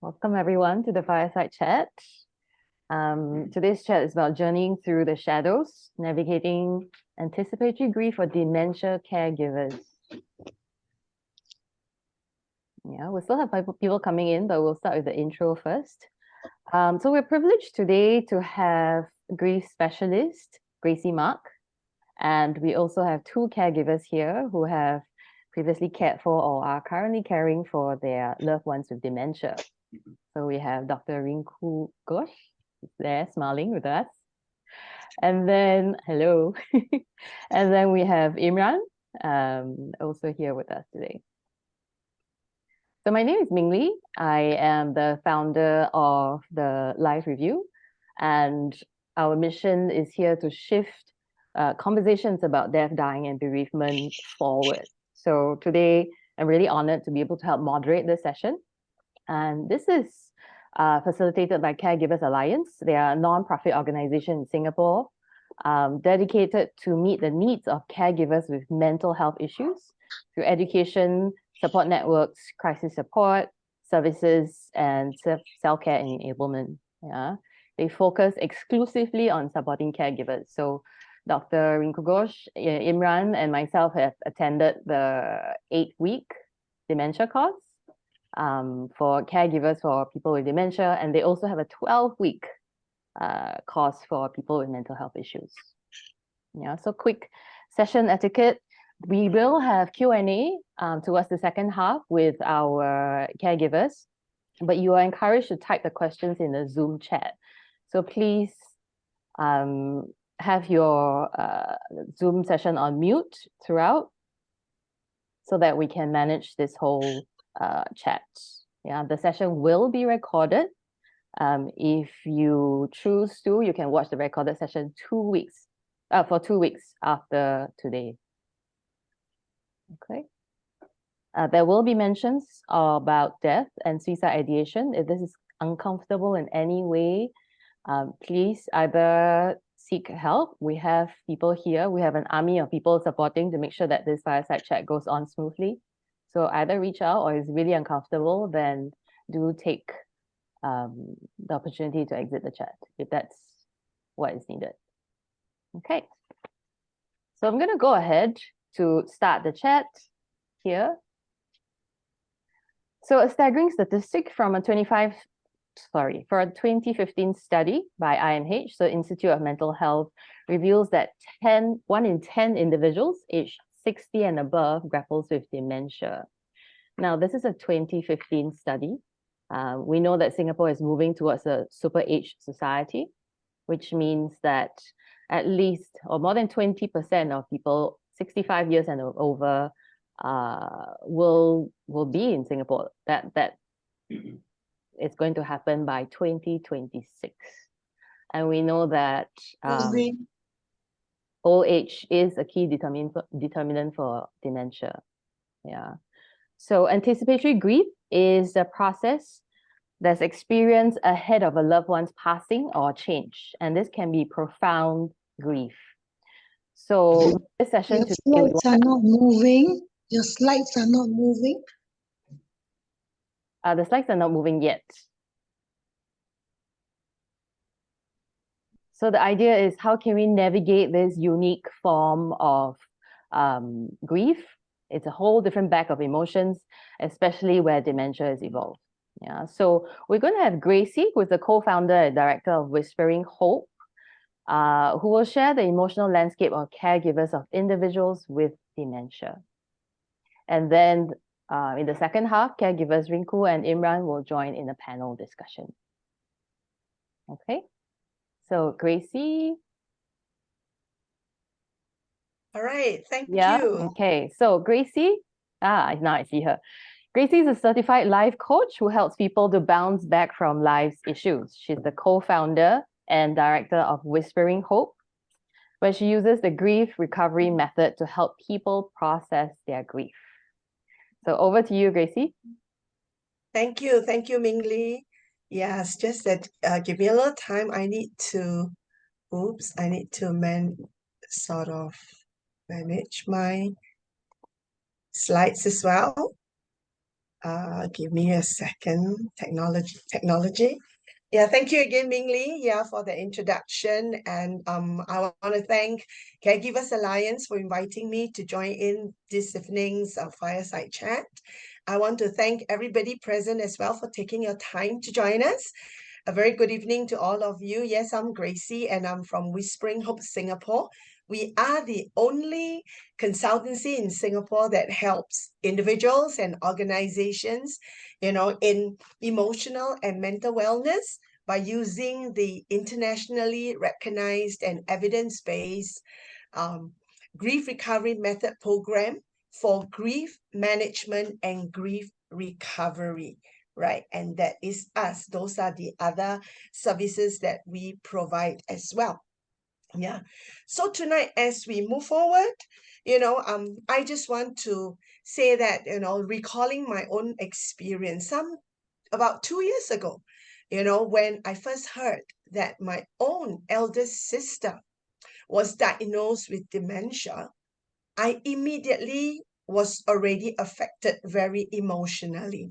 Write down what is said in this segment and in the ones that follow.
Welcome everyone to the Fireside Chat. Today's chat is about journeying through the shadows, navigating anticipatory grief for dementia caregivers. Yeah, we still have people coming in, but we'll start with the intro first. So we're privileged today to have grief specialist Gracie Mak, and we also have two caregivers here who have previously cared for or are currently caring for their loved ones with dementia. So we have Dr. Rinkoo Ghosh there smiling with us. And then, hello. And then we have Imran also here with us today. So my name is Ming Lee. I am the founder of the Life Review, and our mission is here to shift conversations about death, dying, and bereavement forward. So today, I'm really honored to be able to help moderate this session. And this is facilitated by Caregivers Alliance. They are a non-profit organization in Singapore dedicated to meet the needs of caregivers with mental health issues through education, support networks, crisis support, services, and self-care and enablement. Yeah, they focus exclusively on supporting caregivers. So Dr. Rinkoo Ghosh, Imran, and myself have attended the 8-week dementia course for caregivers for people with dementia, and they also have a 12-week course for people with mental health issues. Yeah, so quick session etiquette. We will have Q&A towards the second half with our caregivers, but you are encouraged to type the questions in the Zoom chat. So please have your Zoom session on mute throughout so that we can manage this whole chat. Yeah, the session will be recorded. If you choose to, you can watch the recorded session for 2 weeks after today. Okay. There will be mentions about death and suicide ideation. If this is uncomfortable in any way, please either seek help. We have people here. We have an army of people supporting to make sure that this fireside chat goes on smoothly. So either reach out, or if it's really uncomfortable, then do take the opportunity to exit the chat if that's what is needed. Okay. So I'm going to go ahead to start the chat here. So a staggering statistic from a 2015 study by IMH, so Institute of Mental Health, reveals that 1 in 10 individuals aged 60 and above grapples with dementia. Now, this is a 2015 study. We know that Singapore is moving towards a super aged society, which means that at least or more than 20% of people 65 years and over will be in Singapore. That it's going to happen by 2026. And we know that old age is a key determinant for dementia. Yeah. So anticipatory grief is a process that's experienced ahead of a loved one's passing or change. And this can be profound grief. So this session today, slides are not moving. Your slides are not moving. The slides are not moving yet. So the idea is, how can we navigate this unique form of grief? It's a whole different bag of emotions, especially where dementia is evolved. Yeah. So we're going to have Gracie, who is the co-founder and director of Whispering Hope, who will share the emotional landscape of caregivers of individuals with dementia. And then in the second half, caregivers Rinkoo and Imran will join in a panel discussion. Okay, so Gracie. All right, thank you. Okay, so Gracie, now I see her. Gracie is a certified life coach who helps people to bounce back from life's issues. She's the co-founder and director of Whispering Hope, where she uses the grief recovery method to help people process their grief. So over to you, Gracie. Thank you, Ming Lee. Yes, just that give me a little time. I need to manage my slides as well. Give me a second. Technology. Yeah, thank you again, Ming Li, yeah, for the introduction. And I want to thank Caregivers Alliance for inviting me to join in this evening's fireside chat. I want to thank everybody present as well for taking your time to join us. A very good evening to all of you. Yes, I'm Gracie and I'm from Whispering Hope, Singapore. We are the only consultancy in Singapore that helps individuals and organizations, in emotional and mental wellness by using the internationally recognized and evidence-based grief recovery method program for grief management and grief recovery, right? And that is us. Those are the other services that we provide as well. Yeah. So tonight, as we move forward, I just want to say that, recalling my own experience, about 2 years ago, when I first heard that my own eldest sister was diagnosed with dementia, I immediately was already affected very emotionally,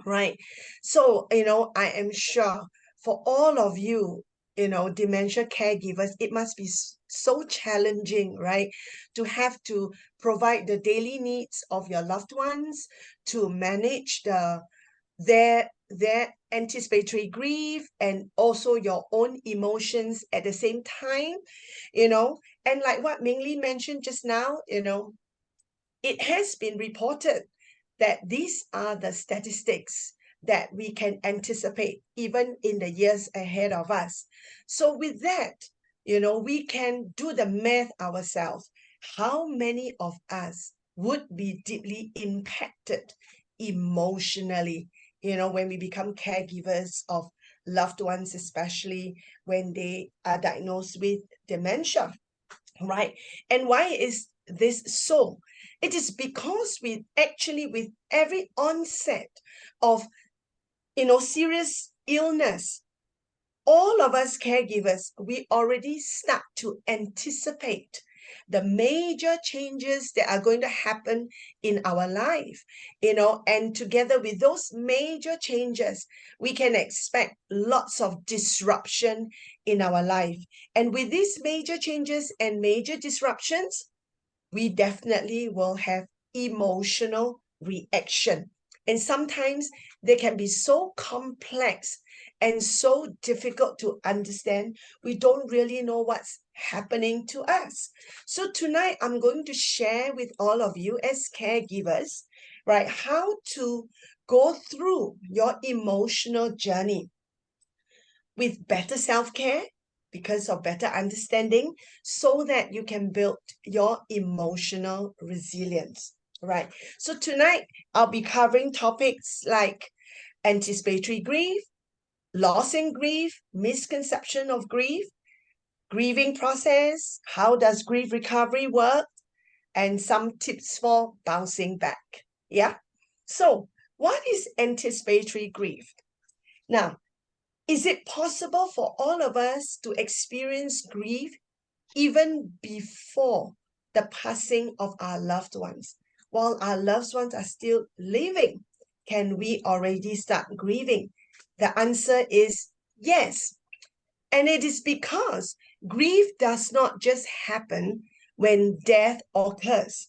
right? So, I am sure for all of you, dementia caregivers, it must be so challenging, right? To have to provide the daily needs of your loved ones, to manage their anticipatory grief and also your own emotions at the same time, and like what Ming Li mentioned just now, it has been reported that these are the statistics that we can anticipate even in the years ahead of us. So with that, we can do the math ourselves. How many of us would be deeply impacted emotionally, when we become caregivers of loved ones, especially when they are diagnosed with dementia, right? And why is this so? It is because with every onset of, serious illness, all of us caregivers, we already start to anticipate the major changes that are going to happen in our life, and together with those major changes, we can expect lots of disruption in our life. And with these major changes and major disruptions, we definitely will have emotional reaction. And sometimes they can be so complex and so difficult to understand, we don't really know what's happening to us. So tonight, I'm going to share with all of you as caregivers, right, how to go through your emotional journey with better self-care, because of better understanding, so that you can build your emotional resilience, right? So tonight, I'll be covering topics like anticipatory grief, loss and grief, misconception of grief, grieving process, how does grief recovery work, and some tips for bouncing back. Yeah. So what is anticipatory grief? Now, is it possible for all of us to experience grief even before the passing of our loved ones? While our loved ones are still living, can we already start grieving? The answer is yes. And it is because grief does not just happen when death occurs,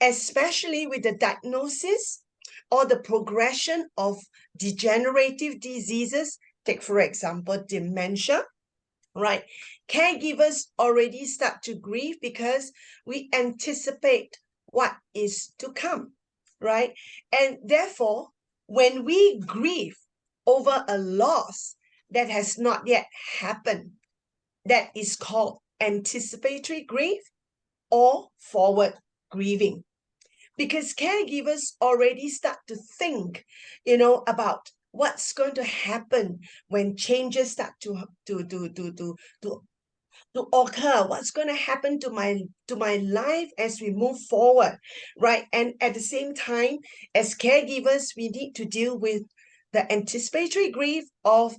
especially with the diagnosis or the progression of degenerative diseases. Take, for example, dementia, right? Caregivers already start to grieve because we anticipate what is to come, right? And therefore, when we grieve over a loss that has not yet happened, that is called anticipatory grief or forward grieving. Because caregivers already start to think, about what's going to happen when changes start to occur, what's going to happen to my life as we move forward, right? And at the same time, as caregivers, we need to deal with the anticipatory grief of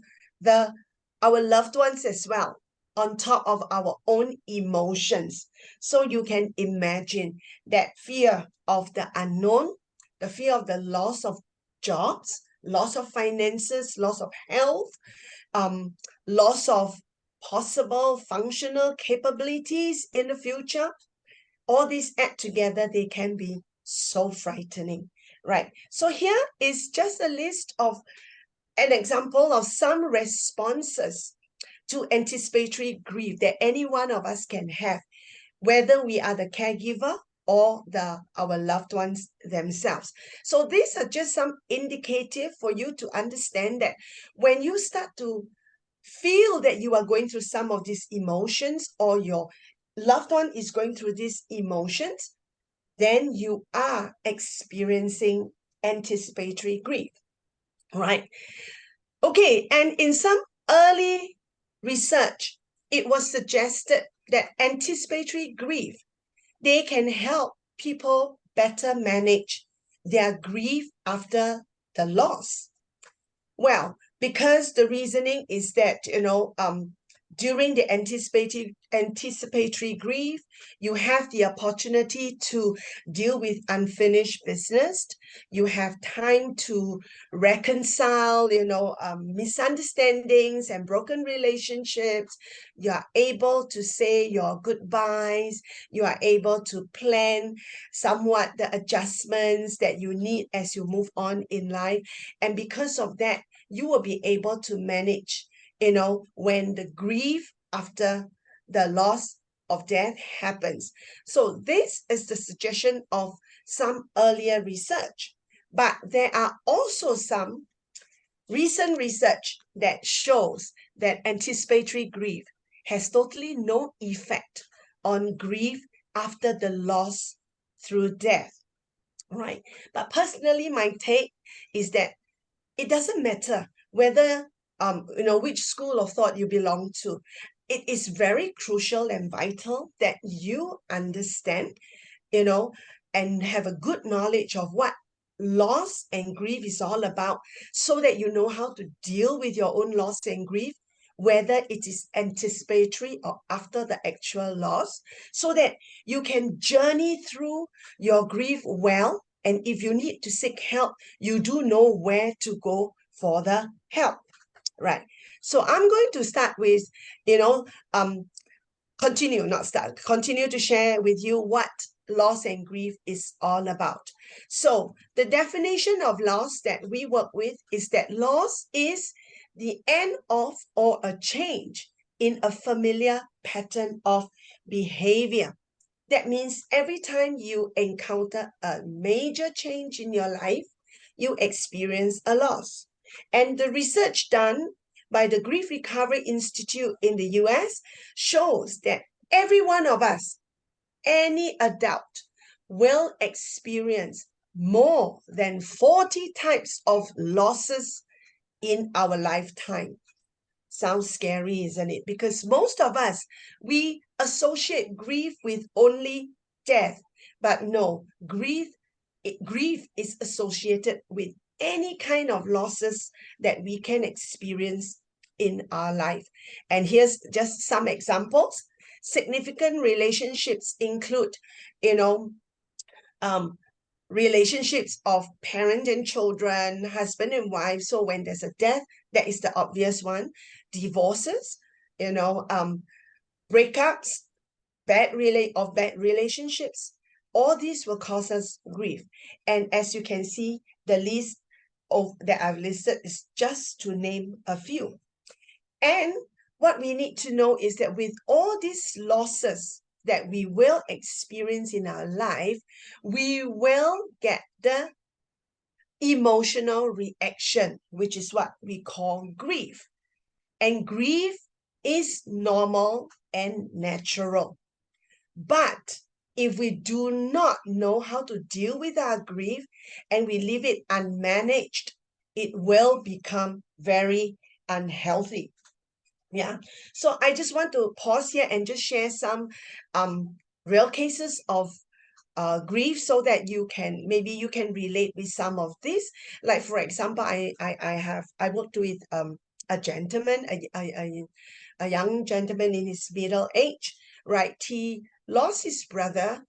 our loved ones as well, on top of our own emotions. So you can imagine that fear of the unknown, the fear of the loss of jobs, loss of finances, loss of health, loss of possible functional capabilities in the future. All these add together, they can be so frightening, right? So here is just a list of an example of some responses to anticipatory grief that any one of us can have, whether we are the caregiver or our loved ones themselves. So these are just some indicative for you to understand that when you start to feel that you are going through some of these emotions, or your loved one is going through these emotions, then you are experiencing anticipatory grief, right? Okay, and in some early research, it was suggested that anticipatory grief, they can help people better manage their grief after the loss. Well, because the reasoning is that, during the anticipatory grief, you have the opportunity to deal with unfinished business. You have time to reconcile, misunderstandings and broken relationships. You are able to say your goodbyes. You are able to plan somewhat the adjustments that you need as you move on in life. And because of that, you will be able to manage, when the grief after the loss of death happens. So this is the suggestion of some earlier research. But there are also some recent research that shows that anticipatory grief has totally no effect on grief after the loss through death, right? But personally, my take is that it doesn't matter whether which school of thought you belong to. It is very crucial and vital that you understand, and have a good knowledge of what loss and grief is all about, so that you know how to deal with your own loss and grief, whether it is anticipatory or after the actual loss, so that you can journey through your grief well. And if you need to seek help, you do know where to go for the help, right? So I'm going to start with, continue to share with you what loss and grief is all about. So the definition of loss that we work with is that loss is the end of or a change in a familiar pattern of behavior. That means every time you encounter a major change in your life, you experience a loss. And the research done by the Grief Recovery Institute in the US shows that every one of us, any adult, will experience more than 40 types of losses in our lifetime. Sounds scary, isn't it? Because most of us, we associate grief with only death. But no, grief is associated with any kind of losses that we can experience in our life. And here's just some examples. Significant relationships include, relationships of parent and children, husband and wife. So when there's a death, that is the obvious one. Divorces, breakups, bad relationships. All these will cause us grief. And as you can see, the list that I've listed is just to name a few. And what we need to know is that with all these losses that we will experience in our life, we will get the emotional reaction, which is what we call grief. And grief is normal and natural. But if we do not know how to deal with our grief and we leave it unmanaged, it will become very unhealthy. Yeah. So I just want to pause here and just share some real cases of grief, so that you can relate with some of this. Like, for example, I worked with a gentleman, a young gentleman in his middle age, right? He lost his brother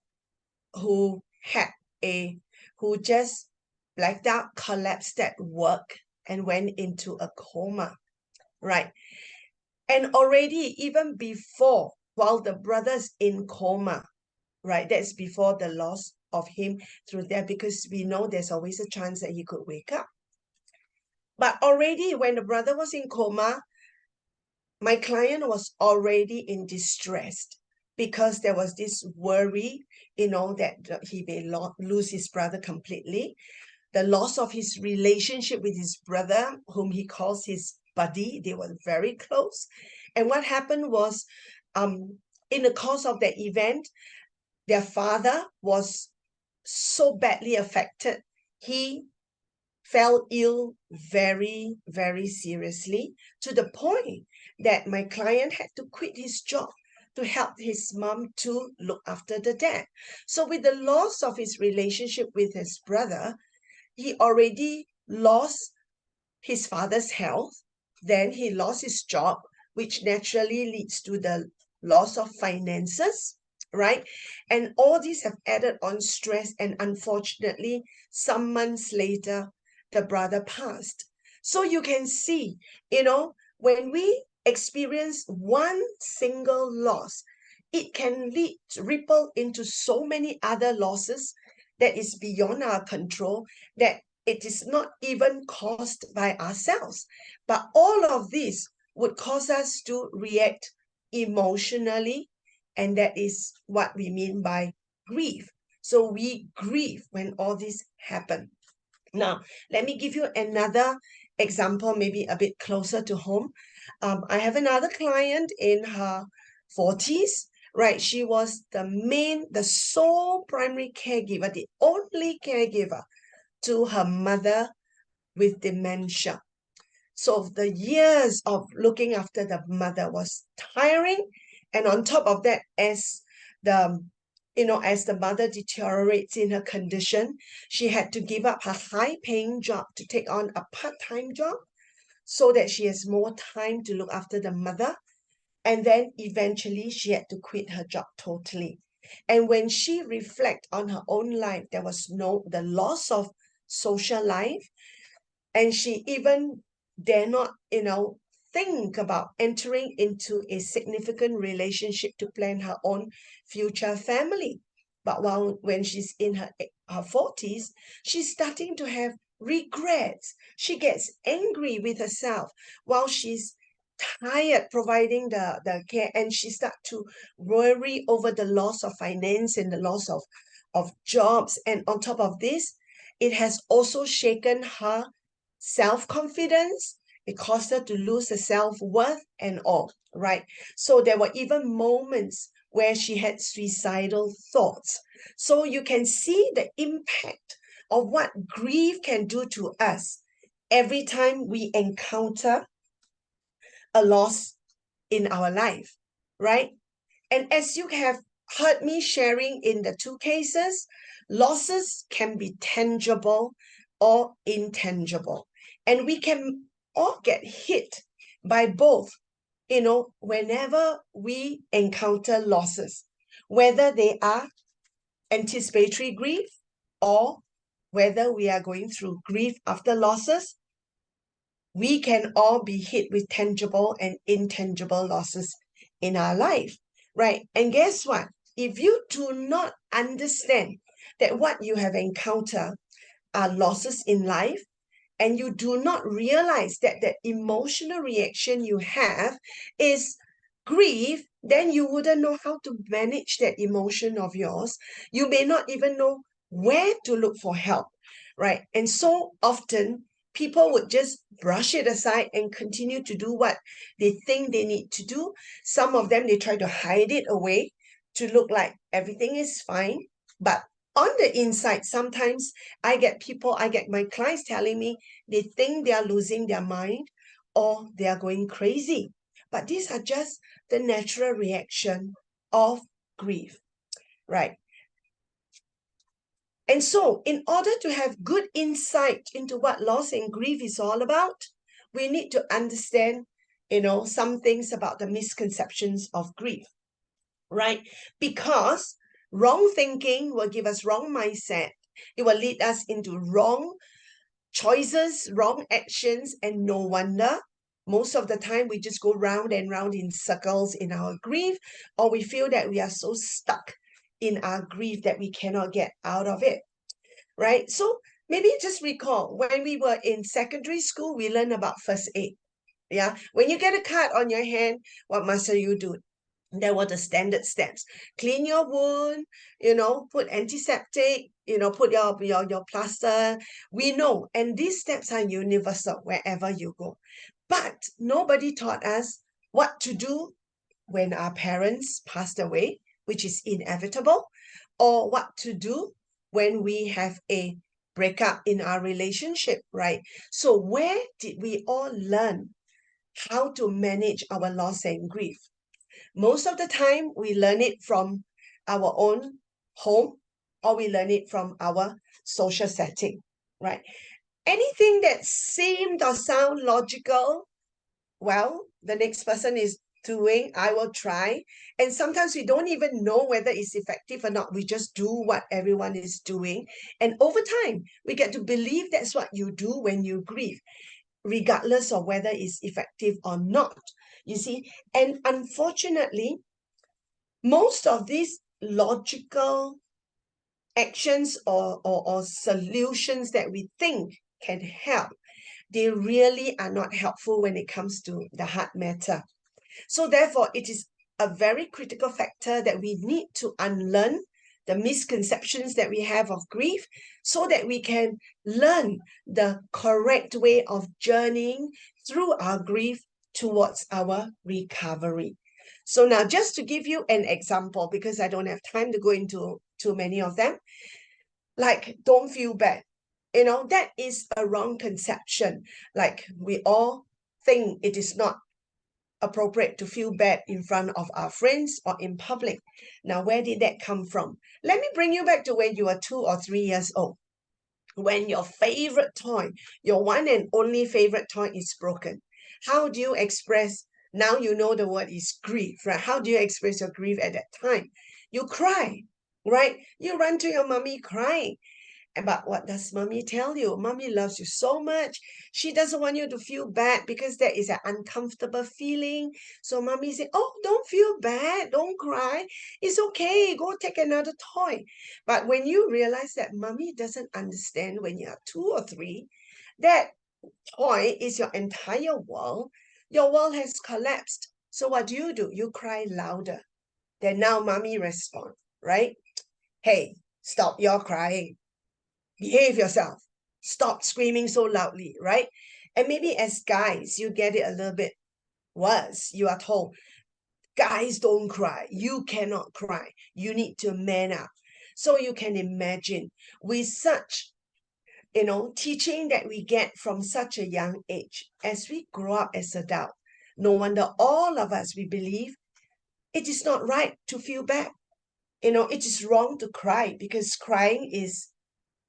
who just blacked out, collapsed at work, and went into a coma, right? And already, even before, while the brother's in coma, right? That's before the loss of him through death, because we know there's always a chance that he could wake up. But already when the brother was in coma, my client was already in distress because there was this worry, that he may lose his brother completely. The loss of his relationship with his brother, whom he calls his buddy. They were very close. And what happened was, in the course of that event, their father was so badly affected. He fell ill very, very seriously, to the point that my client had to quit his job to help his mom to look after the dad. So with the loss of his relationship with his brother, he already lost his father's health. Then he lost his job, which naturally leads to the loss of finances, right? And all these have added on stress. And unfortunately, some months later, the brother passed. So you can see, when we experience one single loss, it can ripple into so many other losses that is beyond our control, that it is not even caused by ourselves. But all of this would cause us to react emotionally, and that is what we mean by grief. So we grieve when all this happen. Now, let me give you another example, maybe a bit closer to home. I have another client in her 40s, right? She was the sole primary caregiver, the only caregiver to her mother with dementia. So the years of looking after the mother was tiring. And on top of that, as the mother deteriorates in her condition, she had to give up her high-paying job to take on a part-time job so that she has more time to look after the mother. And then eventually she had to quit her job totally. And when she reflects on her own life, there was the loss of social life. And she even dare not, think about entering into a significant relationship to plan her own future family. But when she's in her 40s, she's starting to have regrets. She gets angry with herself while she's tired providing the care, and she starts to worry over the loss of finance and the loss of jobs. And on top of this, it has also shaken her self-confidence. It caused her to lose her self-worth and all, right? So there were even moments where she had suicidal thoughts. So you can see the impact of what grief can do to us every time we encounter a loss in our life, right? And as you have heard me sharing in the two cases, losses can be tangible or intangible. And we can all get hit by both, whenever we encounter losses, whether they are anticipatory grief or whether we are going through grief after losses. We can all be hit with tangible and intangible losses in our life, right? And guess what? If you do not understand that what you have encountered are losses in life, and you do not realize that the emotional reaction you have is grief, then you wouldn't know how to manage that emotion of yours. You may not even know where to look for help, right? And so often, people would just brush it aside and continue to do what they think they need to do. Some of them, they try to hide it away to look like everything is fine. But on the inside, sometimes I get my clients telling me they think they are losing their mind or they are going crazy. But these are just the natural reaction of grief, right? And so in order to have good insight into what loss and grief is all about, we need to understand, some things about the misconceptions of grief, right? Because wrong thinking will give us wrong mindset, It will lead us into wrong choices, wrong actions, and no wonder most of the time we just go round and round in circles in our grief, or we feel that we are so stuck in our grief that we cannot get out of it, right? So maybe just recall when we were in secondary school, we learned about first aid. Yeah, when you get a cut on your hand, what must you do? There were the standard steps. Clean your wound, put antiseptic, put your plaster. We know, and these steps are universal wherever you go. But nobody taught us what to do when our parents passed away, which is inevitable, or what to do when we have a breakup in our relationship, right? So where did we all learn how to manage our loss and grief? Most of the time, we learn it from our own home, or we learn it from our social setting, right? Anything that seemed or sound logical, well, the next person is doing, I will try. And sometimes we don't even know whether it's effective or not. We just do what everyone is doing. And over time, we get to believe that's what you do when you grieve, regardless of whether it's effective or not. You see, and unfortunately, most of these logical actions or solutions that we think can help, they really are not helpful when it comes to the heart matter. So therefore, it is a very critical factor that we need to unlearn the misconceptions that we have of grief so that we can learn the correct way of journeying through our grief towards our recovery. So now, just to give you an example, because I don't have time to go into too many of them, like, don't feel bad. That is a wrong conception. Like, we all think it is not appropriate to feel bad in front of our friends or in public. Now, where did that come from? Let me bring you back to when you were 2 or 3 years old. When your favorite toy, your one and only favorite toy, is broken. How do you express? Now you know the word is grief, right? How do you express your grief at that time? You cry, right? You run to your mommy crying. But what does mommy tell you? Mommy loves you so much. She doesn't want you to feel bad because that is an uncomfortable feeling. So mommy said, oh, don't feel bad. Don't cry. It's okay. Go take another toy. But when you realize that mommy doesn't understand when you are 2 or 3, that toy is your entire world. Your world has collapsed. So what do? You cry louder. Then now mommy responds, right? Hey, stop your crying. Behave yourself. Stop screaming so loudly, right? And maybe as guys, you get it a little bit worse. You are told, guys don't cry. You cannot cry. You need to man up. So you can imagine with such, teaching that we get from such a young age, as we grow up as adults, no wonder all of us, we believe it is not right to feel bad. It is wrong to cry because crying is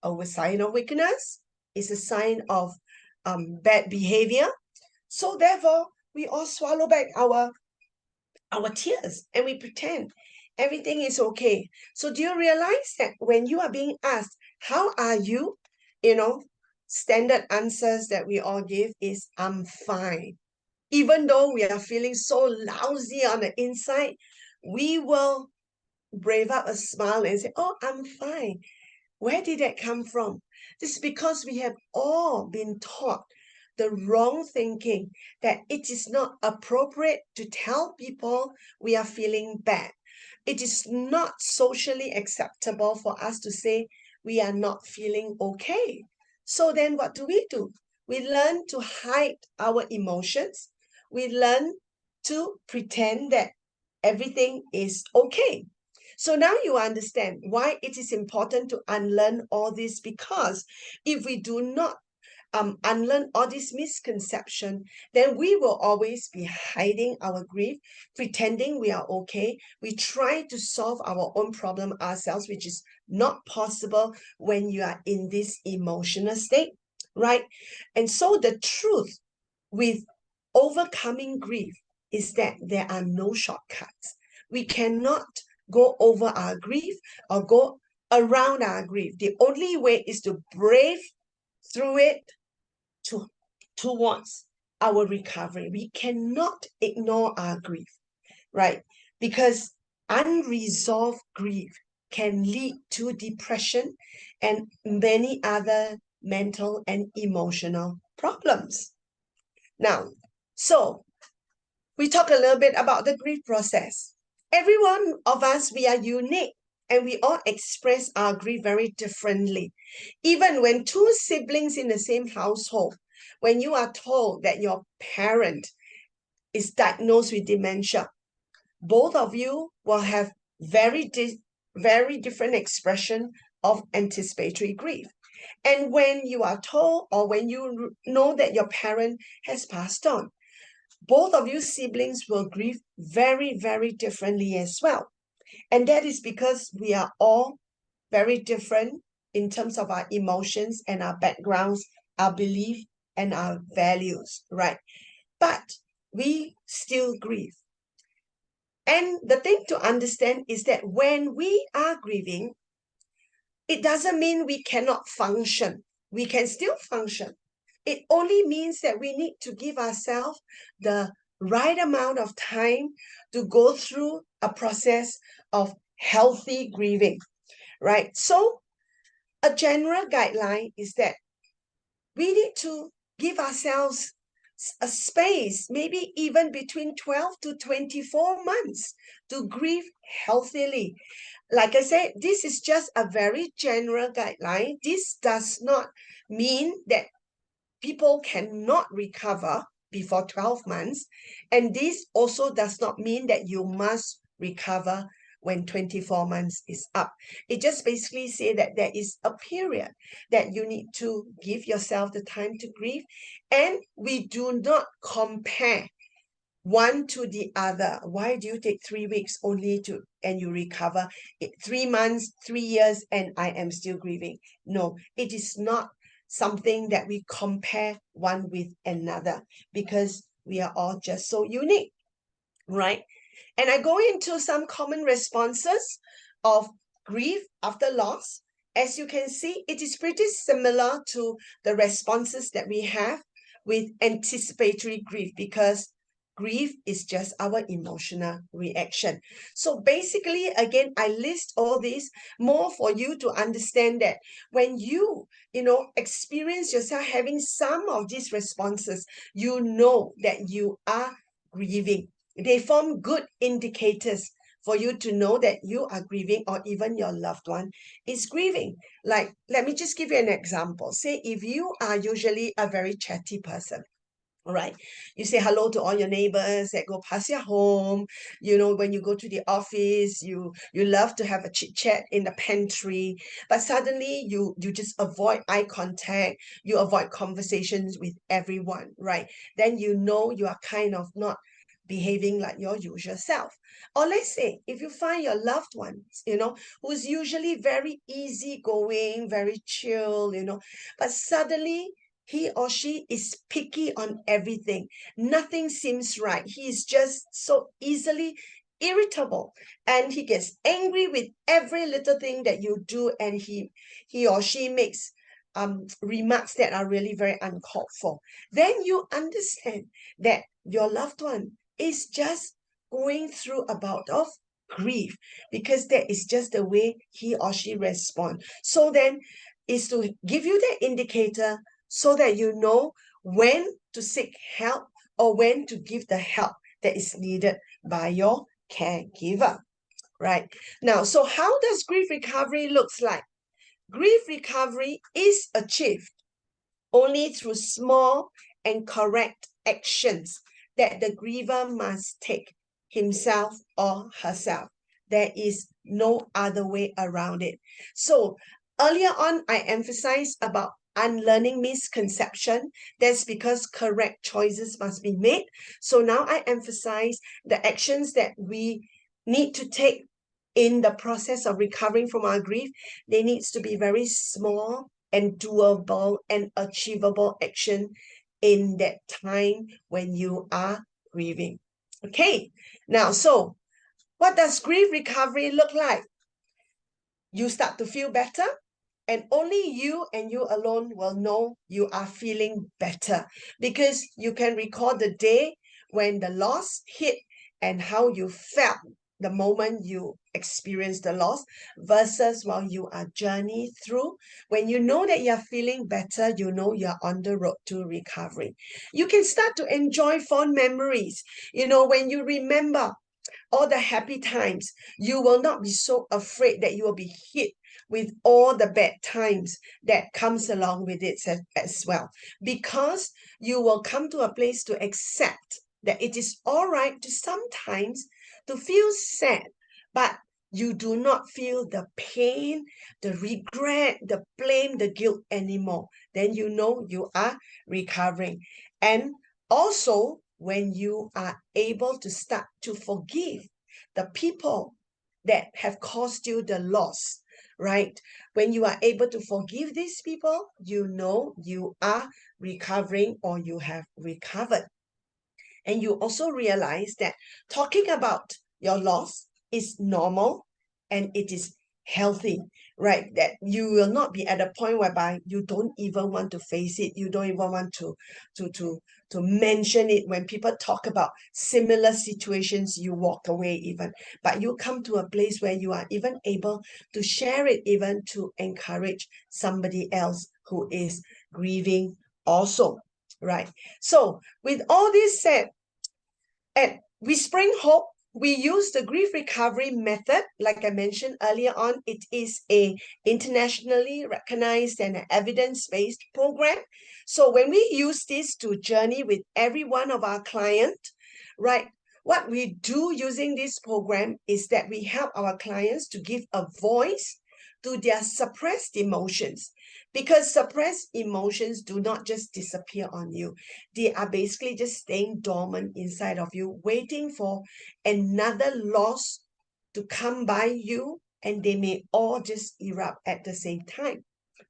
a sign of weakness, is a sign of bad behavior. So therefore, we all swallow back our tears and we pretend everything is okay. So do you realize that when you are being asked, how are you? Standard answers that we all give is, I'm fine. Even though we are feeling so lousy on the inside, we will brave up a smile and say, oh, I'm fine. Where did that come from? This is because we have all been taught the wrong thinking that it is not appropriate to tell people we are feeling bad. It is not socially acceptable for us to say we are not feeling okay. So then what do? We learn to hide our emotions. We learn to pretend that everything is okay. So now you understand why it is important to unlearn all this, because if we do not unlearn all this misconception, then we will always be hiding our grief, pretending we are okay. We try to solve our own problem ourselves, which is not possible when you are in this emotional state, right? And so the truth with overcoming grief is that there are no shortcuts. We cannot go over our grief or go around our grief. The only way is to brave through it towards our recovery. We cannot ignore our grief, right? Because unresolved grief can lead to depression and many other mental and emotional problems. Now, so we talk a little bit about the grief process. Every one of us, we are unique and we all express our grief very differently. Even when two siblings in the same household, when you are told that your parent is diagnosed with dementia, both of you will have very different expression of anticipatory grief. And when you are told or when you know that your parent has passed on, both of you siblings will grieve very, very differently as well. And that is because we are all very different in terms of our emotions and our backgrounds, our belief and our values, right? But we still grieve. And the thing to understand is that when we are grieving, it doesn't mean we cannot function. We can still function. It only means that we need to give ourselves the right amount of time to go through a process of healthy grieving, right? So a general guideline is that we need to give ourselves a space, maybe even between 12 to 24 months to grieve healthily. Like I said, this is just a very general guideline. This does not mean that people cannot recover before 12 months. And this also does not mean that you must recover when 24 months is up. It just basically say that there is a period that you need to give yourself the time to grieve. And we do not compare one to the other. Why do you take 3 weeks only and you recover? 3 months, 3 years, and I am still grieving. No, it is not something that we compare one with another because we are all just so unique, right? And I go into some common responses of grief after loss. As you can see, it is pretty similar to the responses that we have with anticipatory grief because grief is just our emotional reaction. So basically, again, I list all these more for you to understand that when you experience yourself having some of these responses, you know that you are grieving. They form good indicators for you to know that you are grieving or even your loved one is grieving. Like, let me just give you an example. Say if you are usually a very chatty person, all right, you say hello to all your neighbors that go past your home. When you go to the office, you love to have a chit chat in the pantry, but suddenly you just avoid eye contact, you avoid conversations with everyone, right? Then you are kind of not behaving like your usual self. Or let's say if you find your loved ones, who's usually very easygoing, very chill, but suddenly he or she is picky on everything. Nothing seems right. He is just so easily irritable and he gets angry with every little thing that you do, and he or she makes remarks that are really very uncalled for. Then you understand that your loved one is just going through a bout of grief because that is just the way he or she responds. So then is to give you the indicator so that you know when to seek help or when to give the help that is needed by your caregiver, right? Now, so how does grief recovery looks like? Grief recovery is achieved only through small and correct actions that the griever must take himself or herself. There is no other way around it. So earlier on, I emphasized about unlearning misconception. That's because correct choices must be made. So now I emphasize the actions that we need to take in the process of recovering from our grief. They needs to be very small and doable and achievable action in that time when you are grieving. Okay, now, so what does grief recovery look like? you start to feel better, and only you and you alone will know you are feeling better, because you can recall the day when the loss hit and how you felt the moment you experienced the loss versus while you are journeying through. When you know that you're feeling better, you know you're on the road to recovery. You can start to enjoy fond memories. When you remember all the happy times, you will not be so afraid that you will be hit with all the bad times that comes along with it as well, because you will come to a place to accept that it is all right to sometimes to feel sad, but you do not feel the pain, the regret, the blame, the guilt anymore. Then you know you are recovering. And also, when you are able to start to forgive the people that have caused you the loss, right? When you are able to forgive these people, you know you are recovering or you have recovered. And you also realize that talking about your loss is normal and it is healthy, right? That you will not be at a point whereby you don't even want to face it. You don't even want to mention it. When people talk about similar situations, you walk away even. But you come to a place where you are even able to share it, even to encourage somebody else who is grieving also, right? So with all this said, at Whispering Hope, we use the grief recovery method. Like I mentioned earlier on, it is a internationally recognized and evidence-based program. So when we use this to journey with every one of our clients, right, what we do using this program is that we help our clients to give a voice to their suppressed emotions, because suppressed emotions do not just disappear on you. They are basically just staying dormant inside of you, waiting for another loss to come by you, and they may all just erupt at the same time,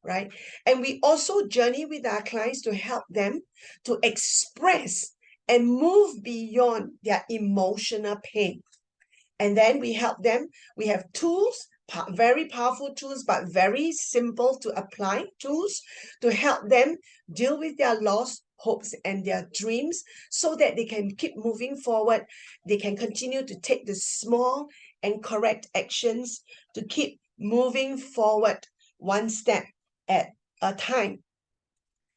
right? And we also journey with our clients to help them to express and move beyond their emotional pain. And then we help them. We have tools, very powerful tools, but very simple to apply tools to help them deal with their lost hopes and their dreams, so that they can keep moving forward. They can continue to take the small and correct actions to keep moving forward one step at a time.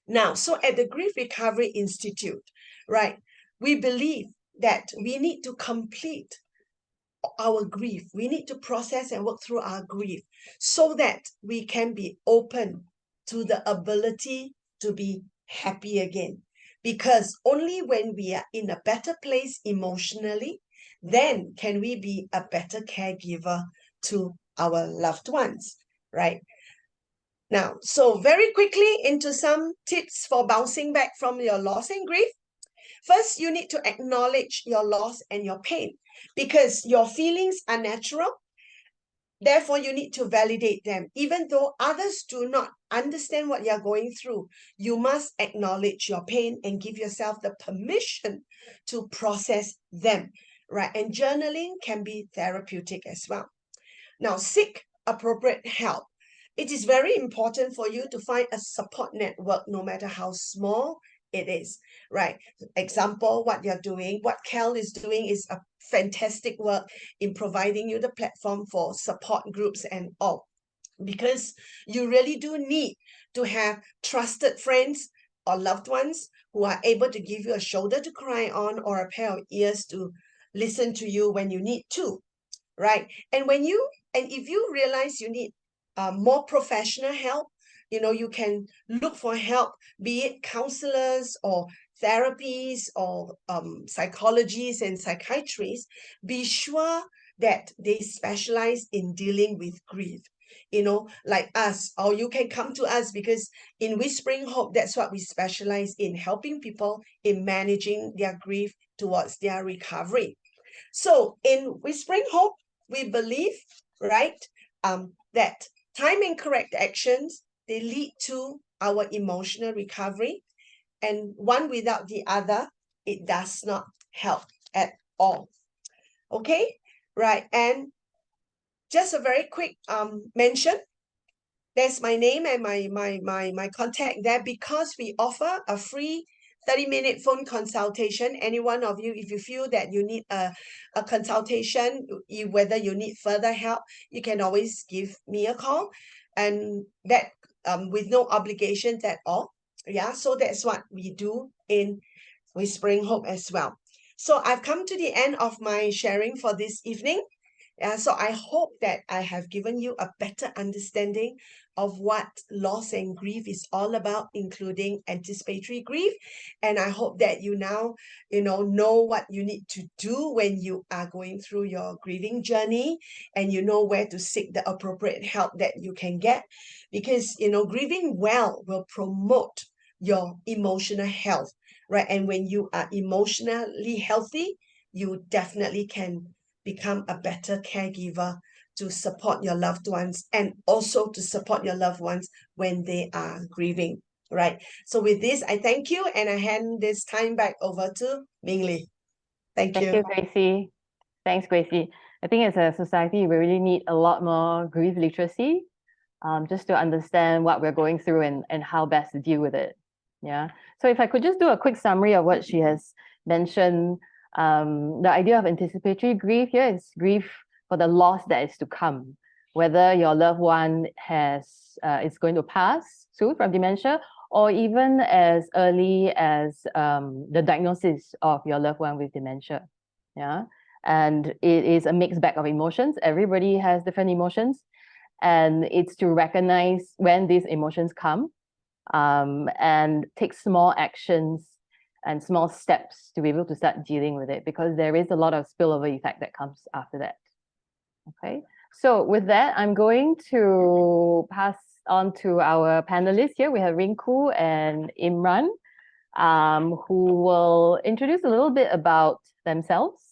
Now, so at the Grief Recovery Institute, right, we believe that we need to complete our grief. We need to process and work through our grief so that we can be open to the ability to be happy again. Because only when we are in a better place emotionally, then can we be a better caregiver to our loved ones, right? Now, so very quickly into some tips for bouncing back from your loss and grief. First, you need to acknowledge your loss and your pain, because your feelings are natural. Therefore, you need to validate them. Even though others do not understand what you're going through, you must acknowledge your pain and give yourself the permission to process them, right? And journaling can be therapeutic as well. Now, seek appropriate help. It is very important for you to find a support network, no matter how small it is, right? Example, what you're doing, what Cal is doing is a fantastic work in providing you the platform for support groups and all, because you really do need to have trusted friends or loved ones who are able to give you a shoulder to cry on or a pair of ears to listen to you when you need to, right? And if you realize you need more professional help, you can look for help, be it counselors or therapies or psychologists and psychiatrists. Be sure that they specialize in dealing with grief, like us, or you can come to us, because in Whispering Hope, that's what we specialize in, helping people in managing their grief towards their recovery. So in Whispering Hope, we believe, right, that time and correct actions, they lead to our emotional recovery, and one without the other, it does not help at all. Okay, right? And just a very quick mention. There's my name and my contact there, because we offer a free 30-minute phone consultation. Any one of you, if you feel that you need a consultation, whether you need further help, you can always give me a call, and that with no obligations at all. Yeah, so that's what we do in Whispering Hope as well. So I've come to the end of my sharing for this evening. So I hope that I have given you a better understanding of what loss and grief is all about, including anticipatory grief. And I hope that you now, know what you need to do when you are going through your grieving journey, and you know where to seek the appropriate help that you can get. Because, grieving well will promote your emotional health, right? And when you are emotionally healthy, you definitely can become a better caregiver to support your loved ones, and also to support your loved ones when they are grieving, right? So with this, I thank you, and I hand this time back over to Ming Li. Thank Thank you. you, Gracie. Thanks, Gracie. I think as a society, we really need a lot more grief literacy, just to understand what we're going through and how best to deal with it. Yeah. So if I could just do a quick summary of what she has mentioned, the idea of anticipatory grief here is grief for the loss that is to come, whether your loved one is going to pass soon from dementia, or even as early as the diagnosis of your loved one with dementia. Yeah. And it is a mixed bag of emotions. Everybody has different emotions, and it's to recognize when these emotions come, and take small actions and small steps to be able to start dealing with it, because there is a lot of spillover effect that comes after that. Okay, so with that, I'm going to pass on to our panelists here. We have Rinkoo and Imran, who will introduce a little bit about themselves,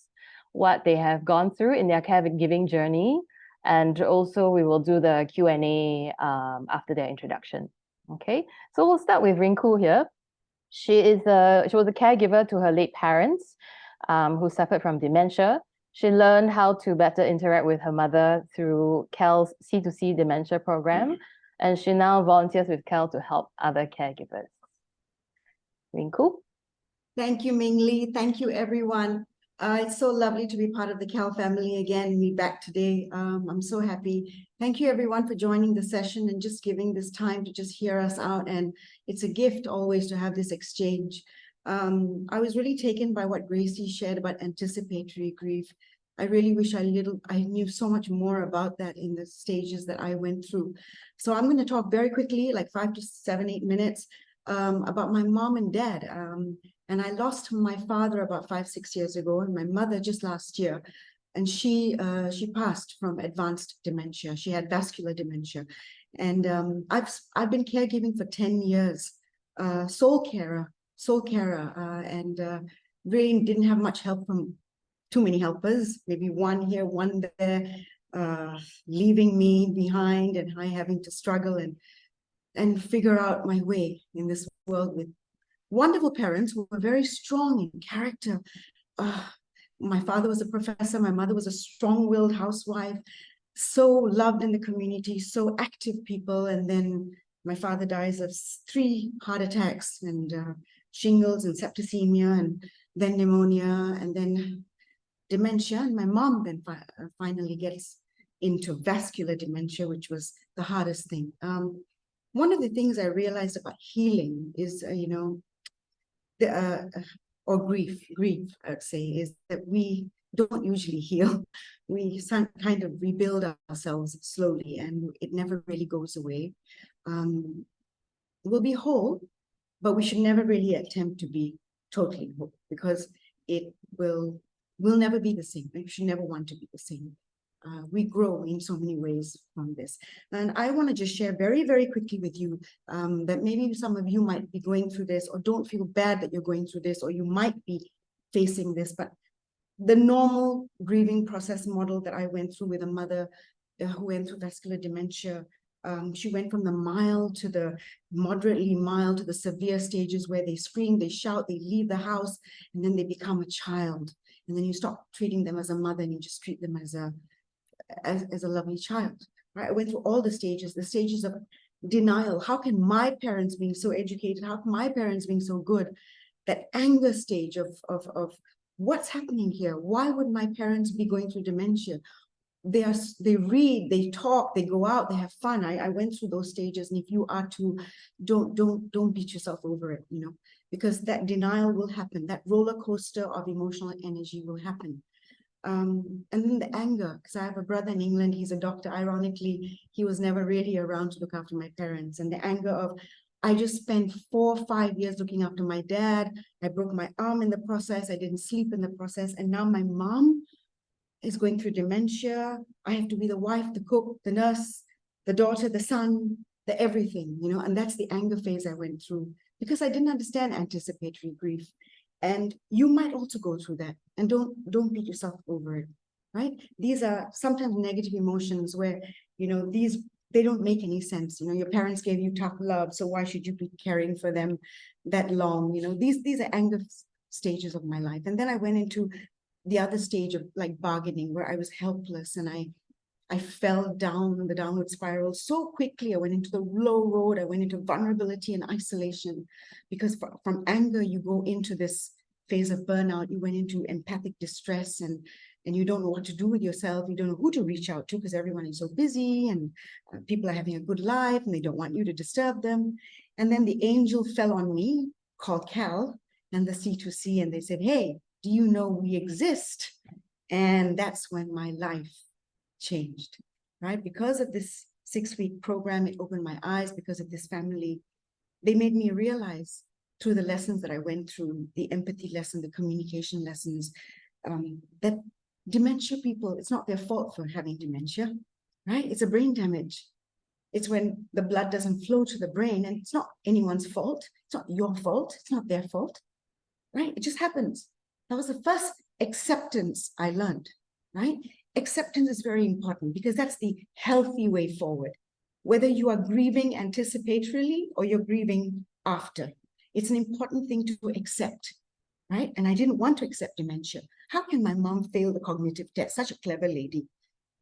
what they have gone through in their caregiving journey, and also we will do the Q&A after their introduction. Okay, so we'll start with Rinkoo here. She was a caregiver to her late parents, who suffered from dementia. She learned how to better interact with her mother through CAL's C2C dementia program, and she now volunteers with CAL to help other caregivers. Rinkoo? Thank you, Ming Li. Thank you, everyone. It's so lovely to be part of the CAL family again, me back today. I'm so happy. Thank you, everyone, for joining the session and just giving this time to just hear us out. And it's a gift always to have this exchange. I was really taken by what Gracie shared about anticipatory grief. I really wish I knew so much more about that in the stages that I went through. So I'm going to talk very quickly, like 5 to 7, 8 minutes, about my mom and dad. And I lost my father about 5, 6 years ago, and my mother just last year. And she passed from advanced dementia. She had vascular dementia. And I've been caregiving for 10 years, soul carer, and really didn't have much help from too many helpers, maybe one here, one there, leaving me behind, and I having to struggle and figure out my way in this world with wonderful parents who were very strong in character. My father was a professor. My mother was a strong-willed housewife, so loved in the community, so active people. And then my father dies of 3 heart attacks, and shingles and septicemia, and then pneumonia, and then dementia. And my mom then finally gets into vascular dementia, which was the hardest thing. One of the things I realized about healing is, or grief, I'd say, is that we don't usually heal. We kind of rebuild ourselves slowly, and it never really goes away. We'll be whole, but we should never really attempt to be totally whole, because it will never be the same. We should never want to be the same. We grow in so many ways from this. And I want to just share very, very quickly with you that maybe some of you might be going through this, or don't feel bad that you're going through this, or you might be facing this. But the normal grieving process model that I went through with a mother who went through vascular dementia, she went from the mild to the moderately mild to the severe stages where they scream, they shout, they leave the house, and then they become a child. And then you stop treating them as a mother and you just treat them as as a lovely child, right? I went through all the stages of denial. How can my parents being so educated, how can my parents being so good, that anger stage of what's happening here? Why would my parents be going through dementia? They read, they talk, they go out, they have fun. I went through those stages, and if you are to, don't beat yourself over it, you know, because that denial will happen. That roller coaster of emotional energy will happen. And then the anger, because I have a brother in England, he's a doctor. Ironically, he was never really around to look after my parents. And the anger of, I just spent 4 or 5 years looking after my dad. I broke my arm in the process. I didn't sleep in the process. And now my mom is going through dementia. I have to be the wife, the cook, the nurse, the daughter, the son, the everything, you know, and that's the anger phase I went through because I didn't understand anticipatory grief. And you might also go through that, and don't beat yourself over it, right? These are sometimes negative emotions where, you know, they don't make any sense. You know, your parents gave you tough love, so why should you be caring for them that long? You know, these are anger stages of my life. And then I went into the other stage of like bargaining, where I was helpless and I fell down the downward spiral so quickly. I went into the low road. I went into vulnerability and isolation, because from anger, you go into this phase of burnout. You went into empathic distress, and you don't know what to do with yourself. You don't know who to reach out to because everyone is so busy, and people are having a good life and they don't want you to disturb them. And then the angel fell on me, called Cal, and the C2C, and they said, hey, do you know we exist? And that's when my life changed, right? Because of this 6-week program, it opened my eyes. Because of this family, they made me realize through the lessons that I went through, the empathy lesson, the communication lessons, that dementia people, it's not their fault for having dementia, right? It's a brain damage. It's when the blood doesn't flow to the brain, and it's not anyone's fault. It's not your fault. It's not their fault, right? It just happens. That was the first acceptance I learned, right? Acceptance is very important because that's the healthy way forward. Whether you are grieving anticipatorily or you're grieving after, it's an important thing to accept, right? And I didn't want to accept dementia. How can my mom fail the cognitive test? Such a clever lady.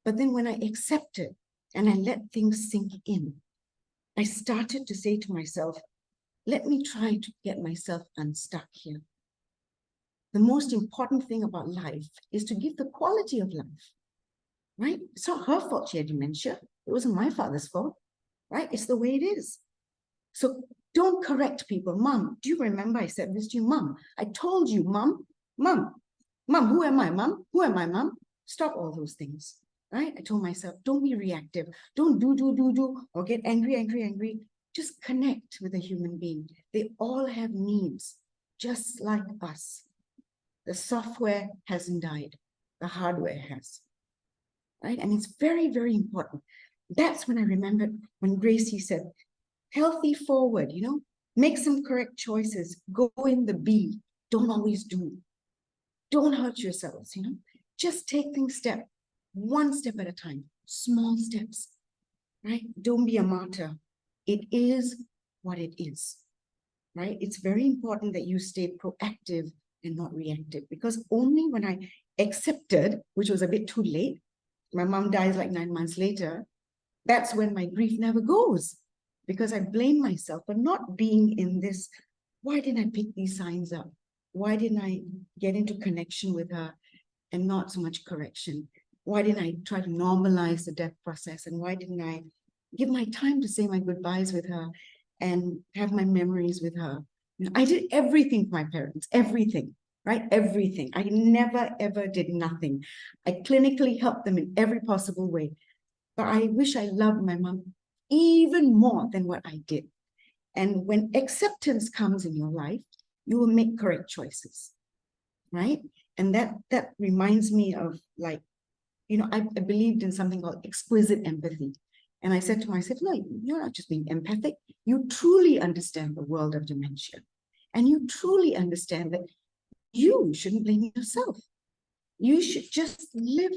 But then when I accepted and I let things sink in, I started to say to myself, let me try to get myself unstuck here. The most important thing about life is to give the quality of life, right? It's not her fault she had dementia. It wasn't my father's fault, right? It's the way it is. So don't correct people. Mom, do you remember I said this to you? Mom, I told you, Mom, who am I, Mom? Who am I, Mom? Stop all those things, right? I told myself, don't be reactive. Don't do, or get angry. Just connect with a human being. They all have needs, just like us. The software hasn't died. The hardware has, right? And it's very, very important. That's when I remembered when Gracie said, healthy forward, you know, make some correct choices, go in the B, don't always do. Don't hurt yourselves, you know, just take things one step at a time, small steps, right? Don't be a martyr. It is what it is, right? It's very important that you stay proactive and not reactive, because only when I accepted, which was a bit too late, my mom dies like 9 months later, that's when my grief never goes, because I blame myself for not being in this. Why didn't I pick these signs up? Why didn't I get into connection with her and not so much correction? Why didn't I try to normalize the death process? And why didn't I give my time to say my goodbyes with her and have my memories with her? You know, I did everything for my parents, everything, right? Everything. I never, ever did nothing. I clinically helped them in every possible way. But I wish I loved my mom even more than what I did. And when acceptance comes in your life, you will make correct choices, right? And that reminds me of, like, you know, I believed in something called exquisite empathy. And I said to myself, no, you're not just being empathic. You truly understand the world of dementia. And you truly understand that you shouldn't blame yourself. You should just live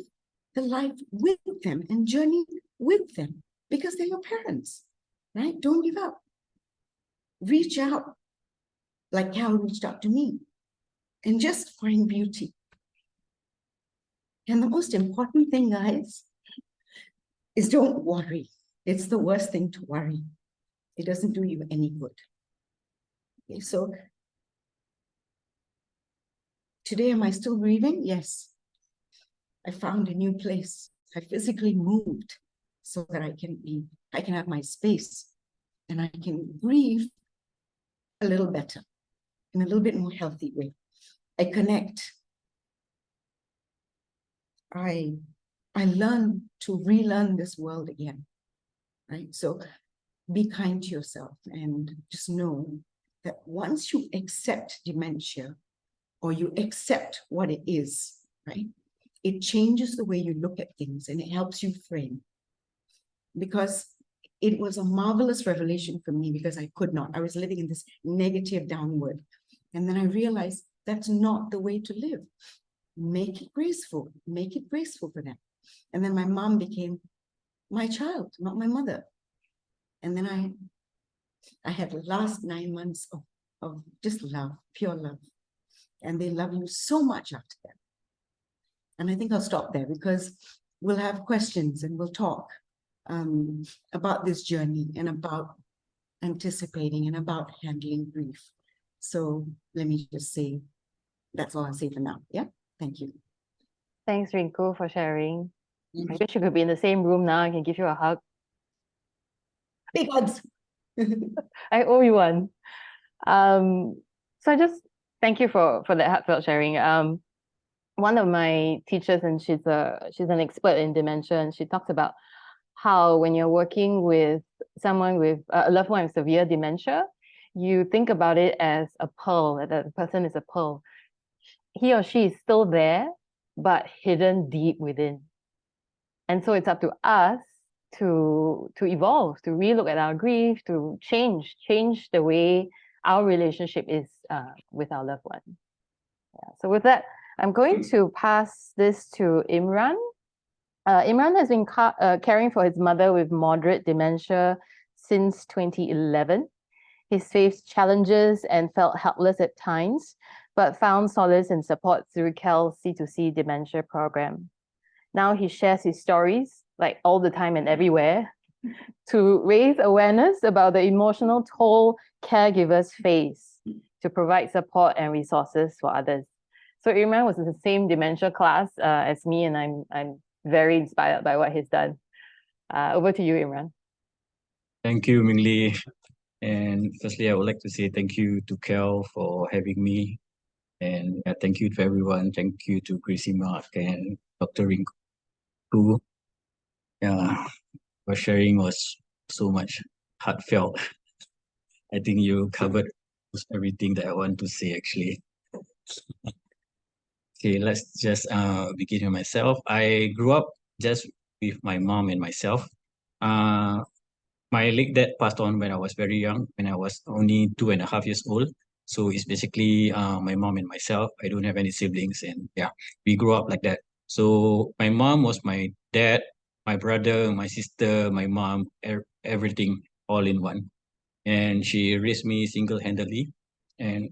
the life with them and journey with them, because they're your parents, right? Don't give up. Reach out like Cal reached out to me, and just find beauty. And the most important thing, guys, is don't worry. It's the worst thing to worry. It doesn't do you any good. Okay, so today, am I still grieving? Yes. I found a new place. I physically moved so that I can have my space and I can grieve a little better, in a little bit more healthy way. I connect. I learn to relearn this world again, right? So be kind to yourself and just know that once you accept dementia or you accept what it is, right? It changes the way you look at things and it helps you frame. Because it was a marvelous revelation for me because I could not. I was living in this negative downward. And then I realized that's not the way to live. Make it graceful. Make it graceful for them. And then my mom became my child, not my mother. And then I had the last 9 months of just love, pure love. And they love you so much after that. And I think I'll stop there because we'll have questions and we'll talk about this journey and about anticipating and about handling grief. So let me just say, that's all I'll say for now. Yeah, thank you. Thanks, Rinkoo, for sharing. I wish you could be in the same room now. I can give you a hug. Big hugs. I owe you one. So I just thank you for that heartfelt sharing. One of my teachers, and she's an expert in dementia, and she talks about how when you're working with someone with a loved one with severe dementia, you think about it as a pearl, that the person is a pearl. He or she is still there, but hidden deep within. And so it's up to us to evolve, to relook at our grief, to change the way our relationship is with our loved one. Yeah. So with that, I'm going to pass this to Imran. Imran has been caring for his mother with moderate dementia since 2011. He's faced challenges and felt helpless at times, but found solace and support through CAL's C2C dementia program. Now he shares his stories, like all the time and everywhere, to raise awareness about the emotional toll caregivers face, to provide support and resources for others. So Imran was in the same dementia class as me, and I'm very inspired by what he's done. Over to you, Imran. Thank you, Ming Lee. And firstly, I would like to say thank you to Cal for having me. And thank you to everyone. Thank you to Gracie Mak and Dr. Rinkoo. Your sharing was so much heartfelt. I think you covered everything that I want to say, actually. Okay, let's just begin with myself. I grew up just with my mom and myself. My late dad passed on when I was very young, when I was only 2.5 years old. So it's basically my mom and myself. I don't have any siblings, and yeah, we grew up like that. So my mom was my dad, my brother, my sister, my mom, everything all in one. And she raised me single-handedly. And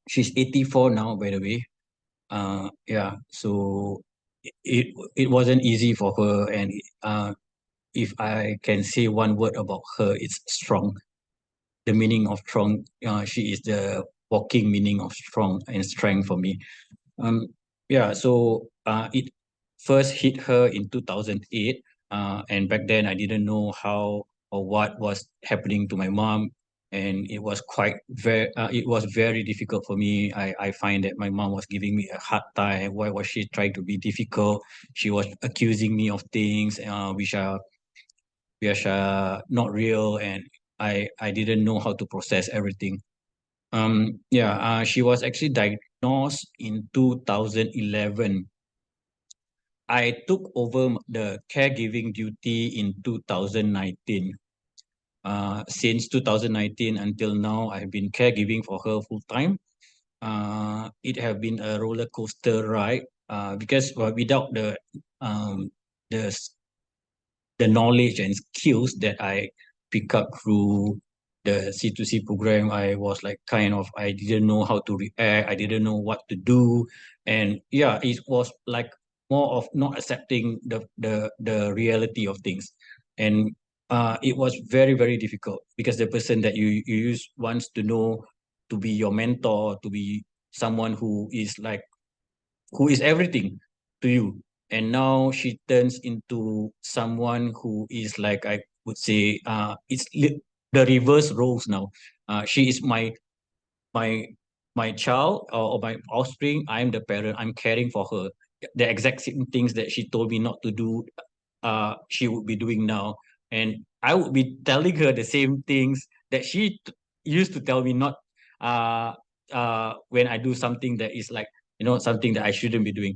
she's 84 now, by the way. Yeah, so it wasn't easy for her, and if I can say one word about her, it's strong. The meaning of strong, she is the walking meaning of strong and strength for me. Yeah, so it first hit her in 2008, and back then I didn't know how or what was happening to my mom, and it was very difficult for me. I find that my mom was giving me a hard time. Why was she trying to be difficult? She was accusing me of things which are not real, and I didn't know how to process everything. She was actually diagnosed in 2011. I took over the caregiving duty in 2019. Since 2019 until now, I've been caregiving for her full time. It have been a roller coaster ride because without the knowledge and skills that I pick up through the C2C program, I was like I didn't know how to react. I didn't know what to do. And yeah, it was like more of not accepting the reality of things. And it was very, very difficult because the person that you used wants to know, to be your mentor, to be someone who is everything to you. And now she turns into someone who is like, I would say, the reverse roles now. She is my my child, or my offspring. I'm the parent. I'm caring for her. The exact same things that she told me not to do, she would be doing now, and I would be telling her the same things that used to tell me not. When I do something that is like, something that I shouldn't be doing.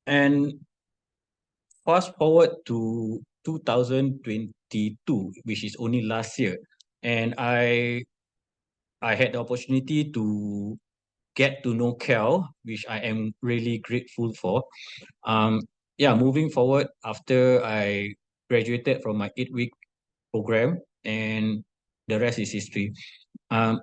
And fast forward to 2022, which is only last year, and I had the opportunity to get to know Cal, which I am really grateful for. Yeah, moving forward after I graduated from my 8-week program, and the rest is history. Um,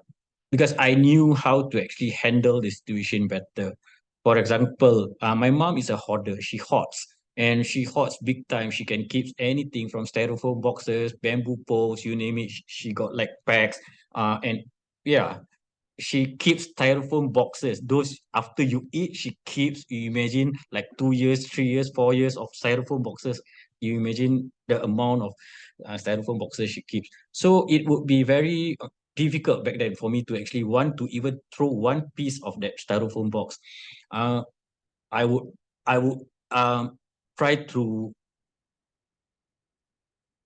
because I knew how to actually handle the situation better. For example, my mom is a hoarder. She hoards, and she hoards big time. She can keep anything from styrofoam boxes, bamboo poles, you name it. She got like packs. And yeah, she keeps styrofoam boxes. Those after you eat, she keeps, you imagine, like 2 years, 3 years, 4 years of styrofoam boxes. You imagine the amount of styrofoam boxes she keeps. So it would be very difficult back then for me to actually want to even throw one piece of that styrofoam box. Uh, I would I would try to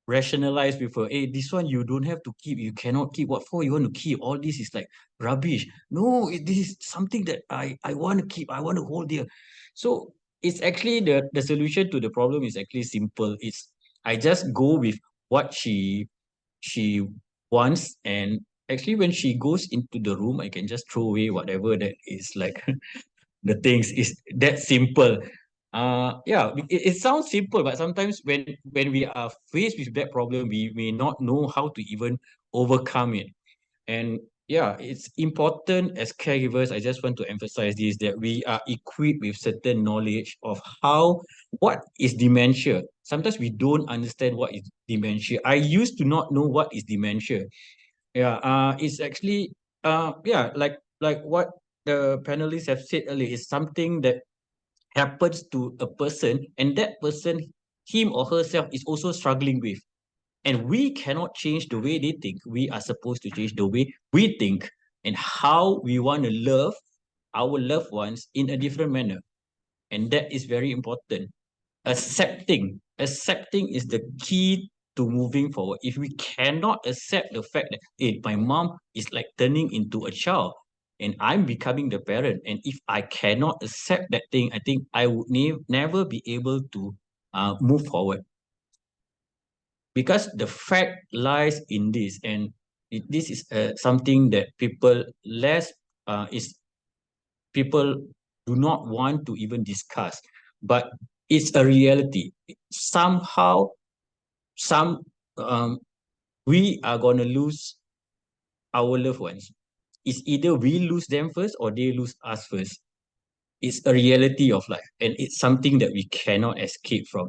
rationalize with her, hey, this one you don't have to keep, you cannot keep. What for you want to keep? All this is like rubbish. No, this is something that I want to keep, I want to hold dear. So it's actually the solution to the problem is actually simple. It's I just go with what she wants, and actually when she goes into the room, I can just throw away whatever that is like the things. Is that simple. Yeah, it sounds simple, but sometimes when we are faced with that problem, we may not know how to even overcome it. And yeah, it's important as caregivers. I just want to emphasize this, that we are equipped with certain knowledge of what is dementia. Sometimes we don't understand what is dementia. I used to not know what is dementia. Yeah, it's actually yeah, like what the panelists have said earlier, is something that happens to a person, and that person, him or herself, is also struggling with. And we cannot change the way they think. We are supposed to change the way we think and how we want to love our loved ones in a different manner. And that is very important. Accepting is the key to moving forward. If we cannot accept the fact that, hey, my mom is like turning into a child and I'm becoming the parent, and if I cannot accept that thing, I think I would never be able to move forward. Because the fact lies in this, and this is something that people do not want to even discuss, but it's a reality. Somehow, some we are gonna lose our loved ones. It's either we lose them first or they lose us first. It's a reality of life, and it's something that we cannot escape from.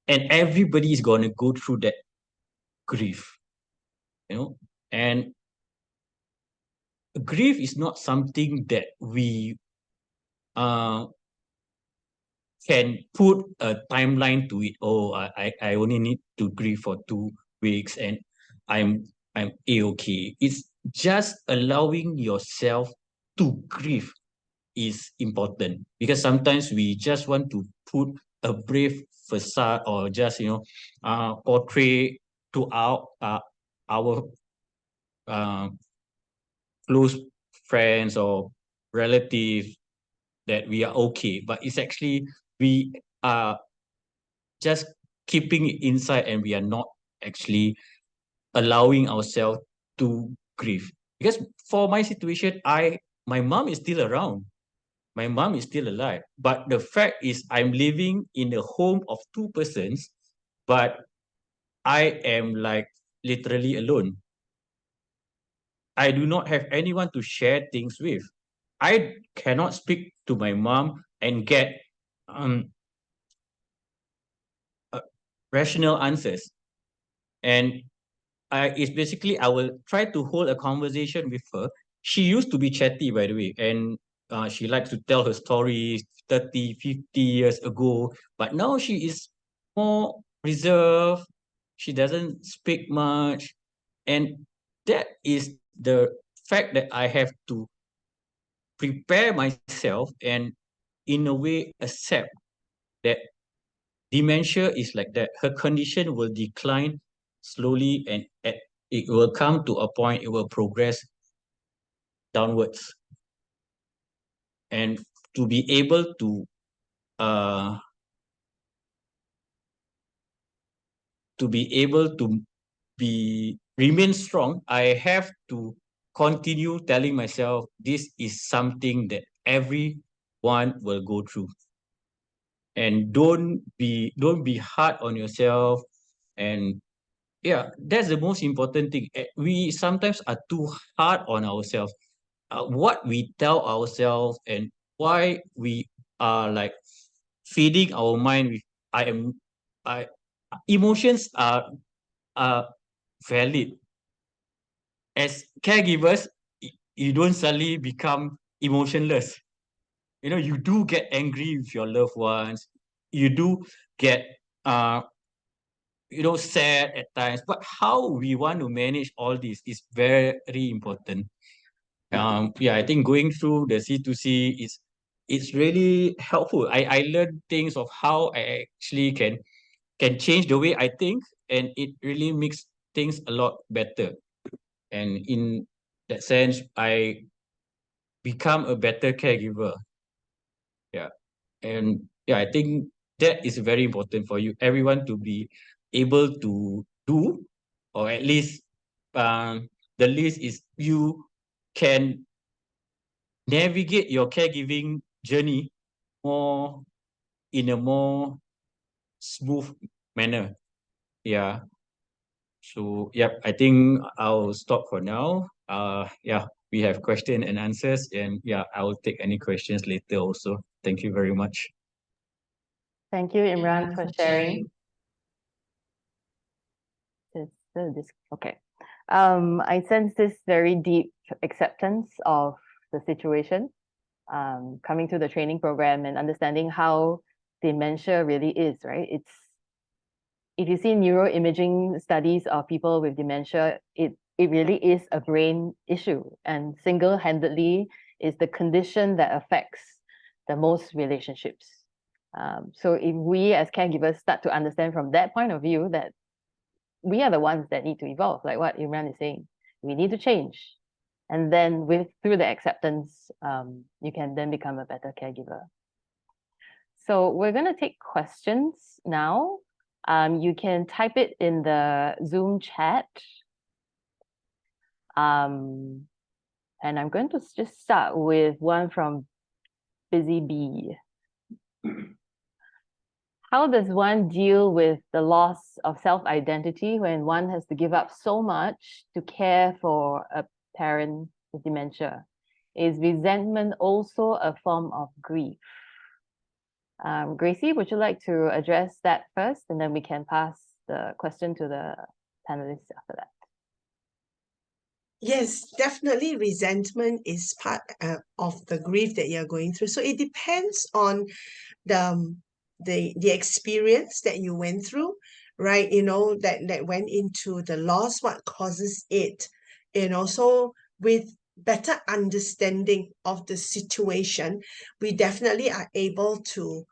And everybody is gonna go through that grief, and grief is not something that we can put a timeline to it. Oh, I only need to grieve for 2 weeks and I'm A-okay. It's just allowing yourself to grieve is important, because sometimes we just want to put a brave facade, or just portray to our close friends or relatives that we are okay, but it's actually we are just keeping it inside, and we are not actually allowing ourselves to grieve. Because for my situation, my mom is still around, my mom is still alive, but the fact is I'm living in a home of two persons, but I am like literally alone. I do not have anyone to share things with. I cannot speak to my mom and get rational answers. And it's basically, I will try to hold a conversation with her. She used to be chatty, by the way, and she likes to tell her stories 30, 50 years ago, but now she is more reserved. She doesn't speak much. And that is the fact that I have to prepare myself and in a way accept that dementia is like that. Her condition will decline slowly, and it will come to a point, it will progress downwards. And to be able to uh remain strong, I have to continue telling myself this is something that everyone will go through. And don't be hard on yourself. And yeah, that's the most important thing. We sometimes are too hard on ourselves. What we tell ourselves and why we are like feeding our mind with I emotions are valid. As caregivers, you don't suddenly become emotionless. You know, you do get angry with your loved ones. You do get sad at times. But how we want to manage all this is very important. Yeah, I think going through the C2C it's really helpful. I learned things of how I actually can change the way I think, and it really makes things a lot better. And in that sense, I become a better caregiver. Yeah. And yeah, I think that is very important for you, everyone, to be able to do, or at least the least is you can navigate your caregiving journey more in a more smooth manner. Yeah. So yep, I think I'll stop for now. Yeah, we have question and answers, and yeah, I will take any questions later also. Thank you very much. Thank you, Imran, for sharing. Okay. I sense this very deep acceptance of the situation, coming to the training program and understanding how dementia really is, right? If you see neuroimaging studies of people with dementia, it really is a brain issue, and single-handedly is the condition that affects the most relationships. So if we as caregivers start to understand from that point of view that we are the ones that need to evolve, like what Imran is saying, we need to change. And then through the acceptance, you can then become a better caregiver. So we're going to take questions now. You can type it in the Zoom chat. And I'm going to just start with one from Busy Bee. How does one deal with the loss of self-identity when one has to give up so much to care for a parent with dementia? Is resentment also a form of grief? Gracie, would you like to address that first, and then we can pass the question to the panelists after that? Yes, definitely resentment is part of the grief that you're going through. So it depends on the experience that you went through, right? That went into the loss, what causes it, so with better understanding of the situation, we definitely are able to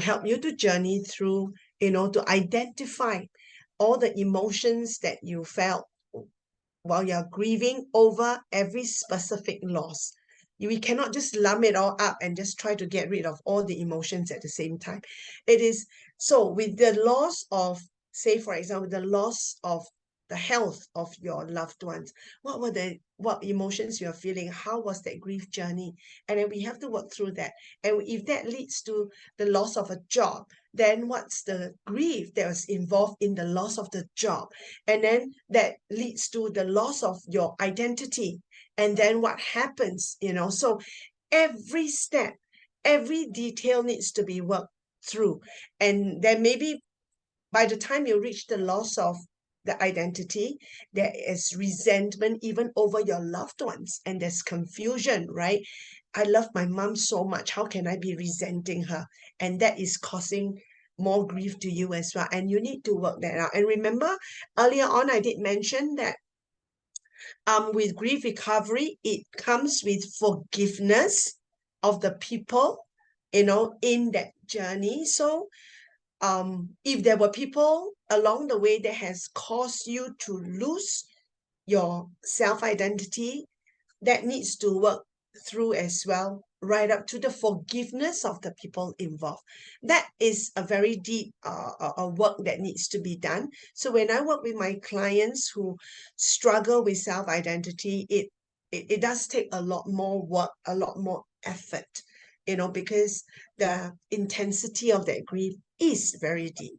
help you to journey through, to identify all the emotions that you felt while you're grieving over every specific loss. We cannot just lump it all up and just try to get rid of all the emotions at the same time. It is so with the loss of, say, for example, the loss of the health of your loved ones, what emotions you're feeling, how was that grief journey? And then we have to work through that. And if that leads to the loss of a job, then what's the grief that was involved in the loss of the job? And then that leads to the loss of your identity. And then what happens, so every step, every detail needs to be worked through. And then maybe by the time you reach the loss of the identity, there is resentment even over your loved ones, and there's confusion, right? I love my mom so much. How can I be resenting her? And that is causing more grief to you as well. And you need to work that out. And remember, earlier on, I did mention that with grief recovery, it comes with forgiveness of the people, you know, in that journey. So if there were people along the way that has caused you to lose your self-identity, that needs to work through as well, right up to the forgiveness of the people involved. That is a very deep work that needs to be done. So when I work with my clients who struggle with self-identity, it does take a lot more work, a lot more effort, you know, because the intensity of that grief is very deep.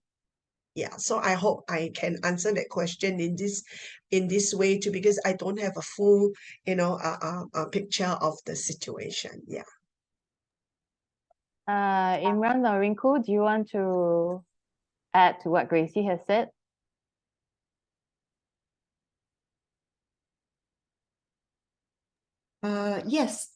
Yeah, so I hope I can answer that question in this way too, because I don't have a full, you know, picture of the situation. Yeah. Imran or Rinkoo, do you want to add to what Gracie has said? Yes.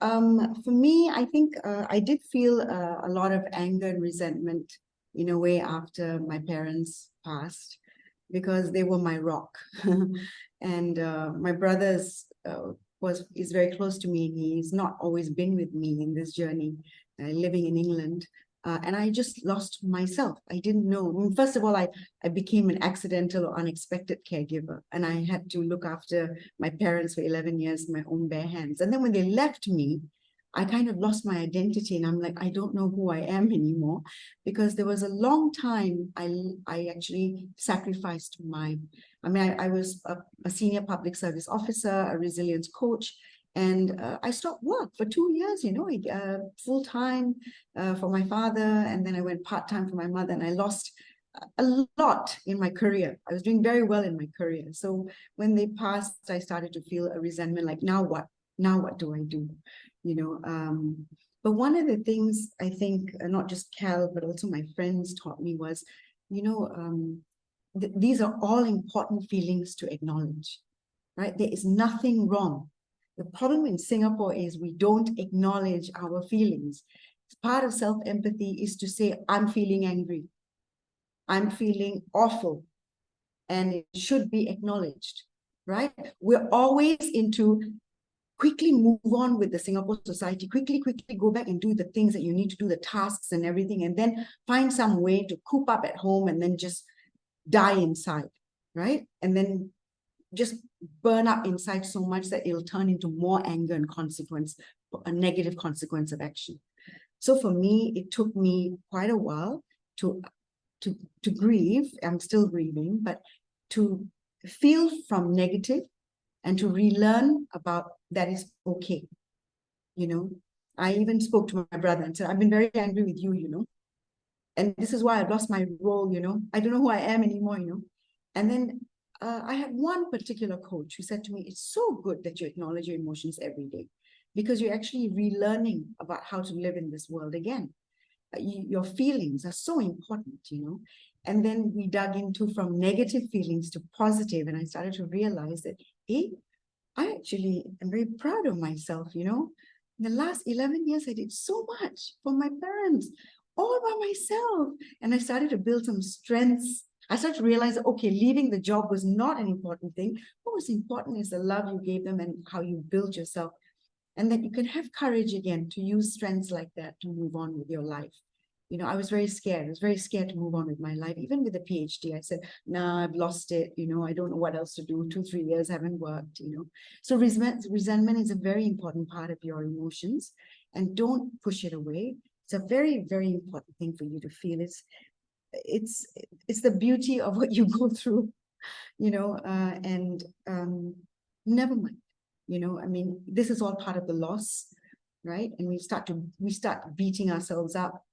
For me, I think I did feel a lot of anger and resentment in a way after my parents passed, because they were my rock. And my brother is very close to me. He's not always been with me in this journey, living in England. And I just lost myself. I didn't know. I mean, first of all, I became an accidental or unexpected caregiver, and I had to look after my parents for 11 years, my own bare hands. And then when they left me, I kind of lost my identity, and I'm like, I don't know who I am anymore, because there was a long time I actually sacrificed I was a senior public service officer, a resilience coach, and I stopped work for 2 years, you know, full-time for my father, and then I went part-time for my mother, and I lost a lot in my career. I was doing very well in my career. So when they passed, I started to feel a resentment, like, now what? Now what do I do? You know, but one of the things I think, not just Cal, but also my friends taught me was, you know, these are all important feelings to acknowledge, right? There is nothing wrong. The problem in Singapore is we don't acknowledge our feelings. Part of self-empathy is to say, I'm feeling angry. I'm feeling awful. And it should be acknowledged, right? We're always into quickly move on with the Singapore society, quickly go back and do the things that you need to do, the tasks and everything, and then find some way to coop up at home and then just die inside, right? And then just burn up inside so much that it'll turn into more anger and consequence, a negative consequence of action. So for me, it took me quite a while to grieve. I'm still grieving, but to feel from negative and to relearn about that is okay. You know, I even spoke to my brother and said, I've been very angry with you, you know, and this is why I've lost my role, you know, I don't know who I am anymore, you know. And then I had one particular coach who said to me, it's so good that you acknowledge your emotions every day, because you're actually relearning about how to live in this world again. Your feelings are so important, you know. And then we dug into from negative feelings to positive, and I started to realize that, hey, I actually am very proud of myself, you know. In the last 11 years, I did so much for my parents, all by myself. And I started to build some strengths. I started to realize that, okay, leaving the job was not an important thing. What was important is the love you gave them and how you built yourself. And that you can have courage again to use strengths like that to move on with your life. You know, I was very scared. I was very scared to move on with my life. Even with the PhD, I said, nah, I've lost it. You know, I don't know what else to do. 2-3 years haven't worked, you know. So resentment is a very important part of your emotions, and don't push it away. It's a very, very important thing for you to feel. It's the beauty of what you go through, you know, and never mind. You know, I mean, this is all part of the loss, right? And we start beating ourselves up,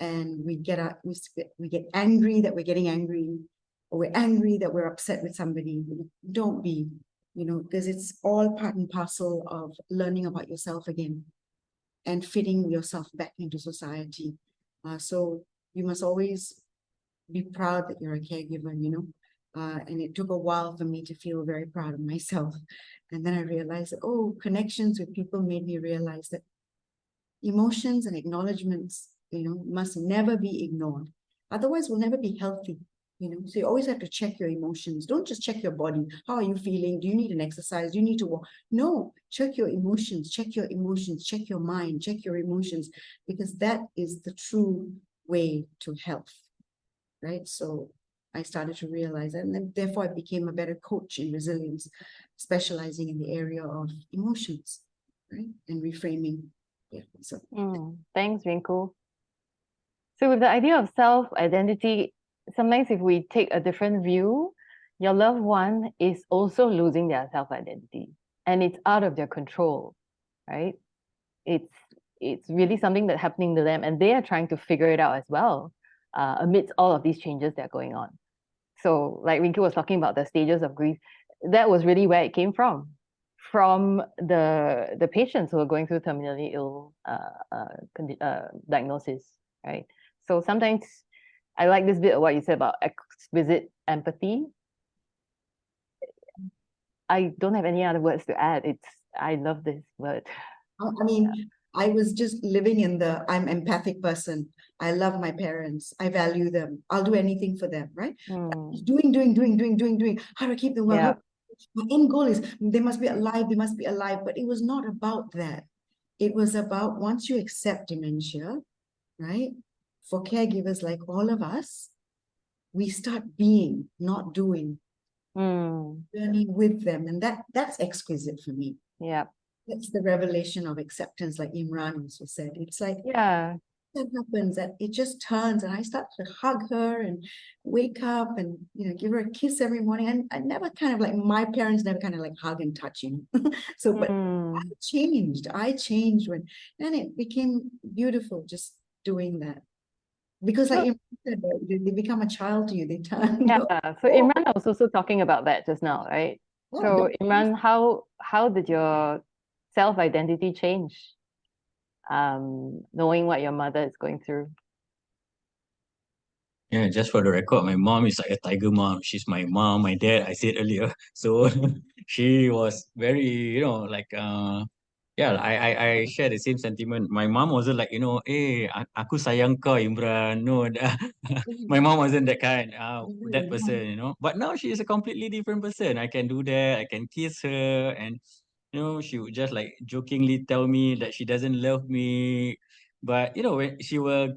and we get angry that we're getting angry, or we're angry that we're upset with somebody. Don't be, you know, because it's all part and parcel of learning about yourself again and fitting yourself back into society. So you must always be proud that you're a caregiver, you know. And it took a while for me to feel very proud of myself. And then I realized that, oh, connections with people made me realize that emotions and acknowledgements, you know, must never be ignored. Otherwise, we'll never be healthy, you know. So you always have to check your emotions. Don't just check your body. How are you feeling? Do you need an exercise? Do you need to walk? No, check your emotions, check your emotions, check your mind, check your emotions, because that is the true way to health, right? So I started to realize that, and then therefore I became a better coach in resilience, specializing in the area of emotions, right? And reframing. Yeah. So Thanks, Rinkoo. So with the idea of self-identity, sometimes if we take a different view, your loved one is also losing their self-identity, and it's out of their control, right? It's really something that's happening to them, and they are trying to figure it out as well, amidst all of these changes that are going on. So like Rinkoo was talking about the stages of grief, that was really where it came from the patients who are going through terminally ill diagnosis, right? So sometimes I like this bit of what you said about exquisite empathy. I don't have any other words to add. I love this word. I mean, I was just living in the I'm empathic person. I love my parents. I value them. I'll do anything for them, right? Doing. How to keep them well. Yeah. My end goal is they must be alive. They must be alive. But it was not about that. It was about once you accept dementia, right? For caregivers like all of us, we start being, not doing, journey with them. And that's exquisite for me. Yeah. That's the revelation of acceptance, like Imran also said. It's like, yeah, that happens, that it just turns, and I start to hug her and wake up and, you know, give her a kiss every morning. And I never kind of like, my parents never kind of like hug and touch, you know. So, but I changed when, and it became beautiful just doing that. Because like Imran said, they become a child to you, they turn. yeah. So Imran was also talking about that just now, right? So Imran, how did your self-identity change, knowing what your mother is going through? Yeah, just for the record, my mom is like a tiger mom. She's my mom, my dad, I said earlier. So she was very, like yeah, I share the same sentiment. My mom wasn't like, aku sayang kau, Imran. No, my mom wasn't that kind, that person, But now she is a completely different person. I can do that. I can kiss her, and she would just like jokingly tell me that she doesn't love me. But when she will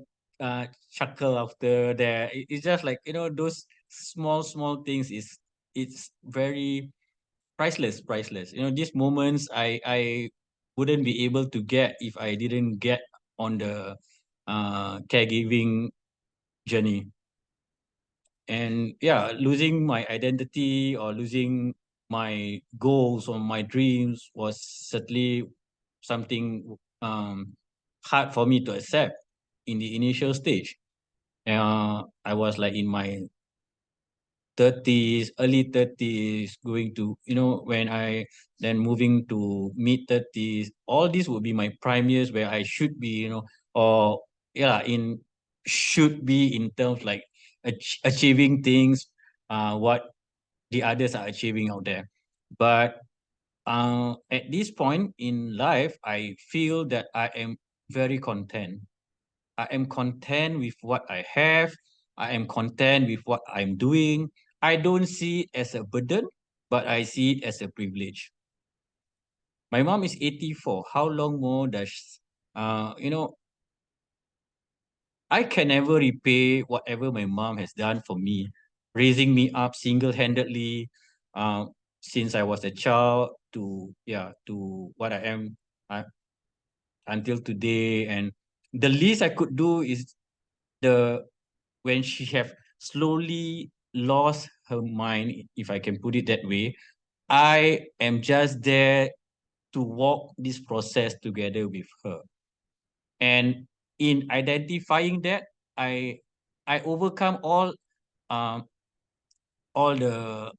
chuckle after that, it's just like those small things it's very priceless. These moments I wouldn't be able to get if I didn't get on the caregiving journey. And yeah, losing my identity or losing my goals or my dreams was certainly something hard for me to accept in the initial stage. I was like in my 30s, early 30s, going to, when I then moving to mid 30s, all these would be my prime years where I should be, or yeah, should be in terms like achieving things, what the others are achieving out there. But at this point in life, I feel that I am very content. I am content with what I have. I am content with what I'm doing. I don't see it as a burden, but I see it as a privilege. My mom is 84. How long more does, I can never repay whatever my mom has done for me, raising me up single-handedly, since I was a child to what I am uh, until today. And the least I could do is when she have slowly lost her mind, if I can put it that way, I am just there to walk this process together with her. And in identifying that, I overcome all the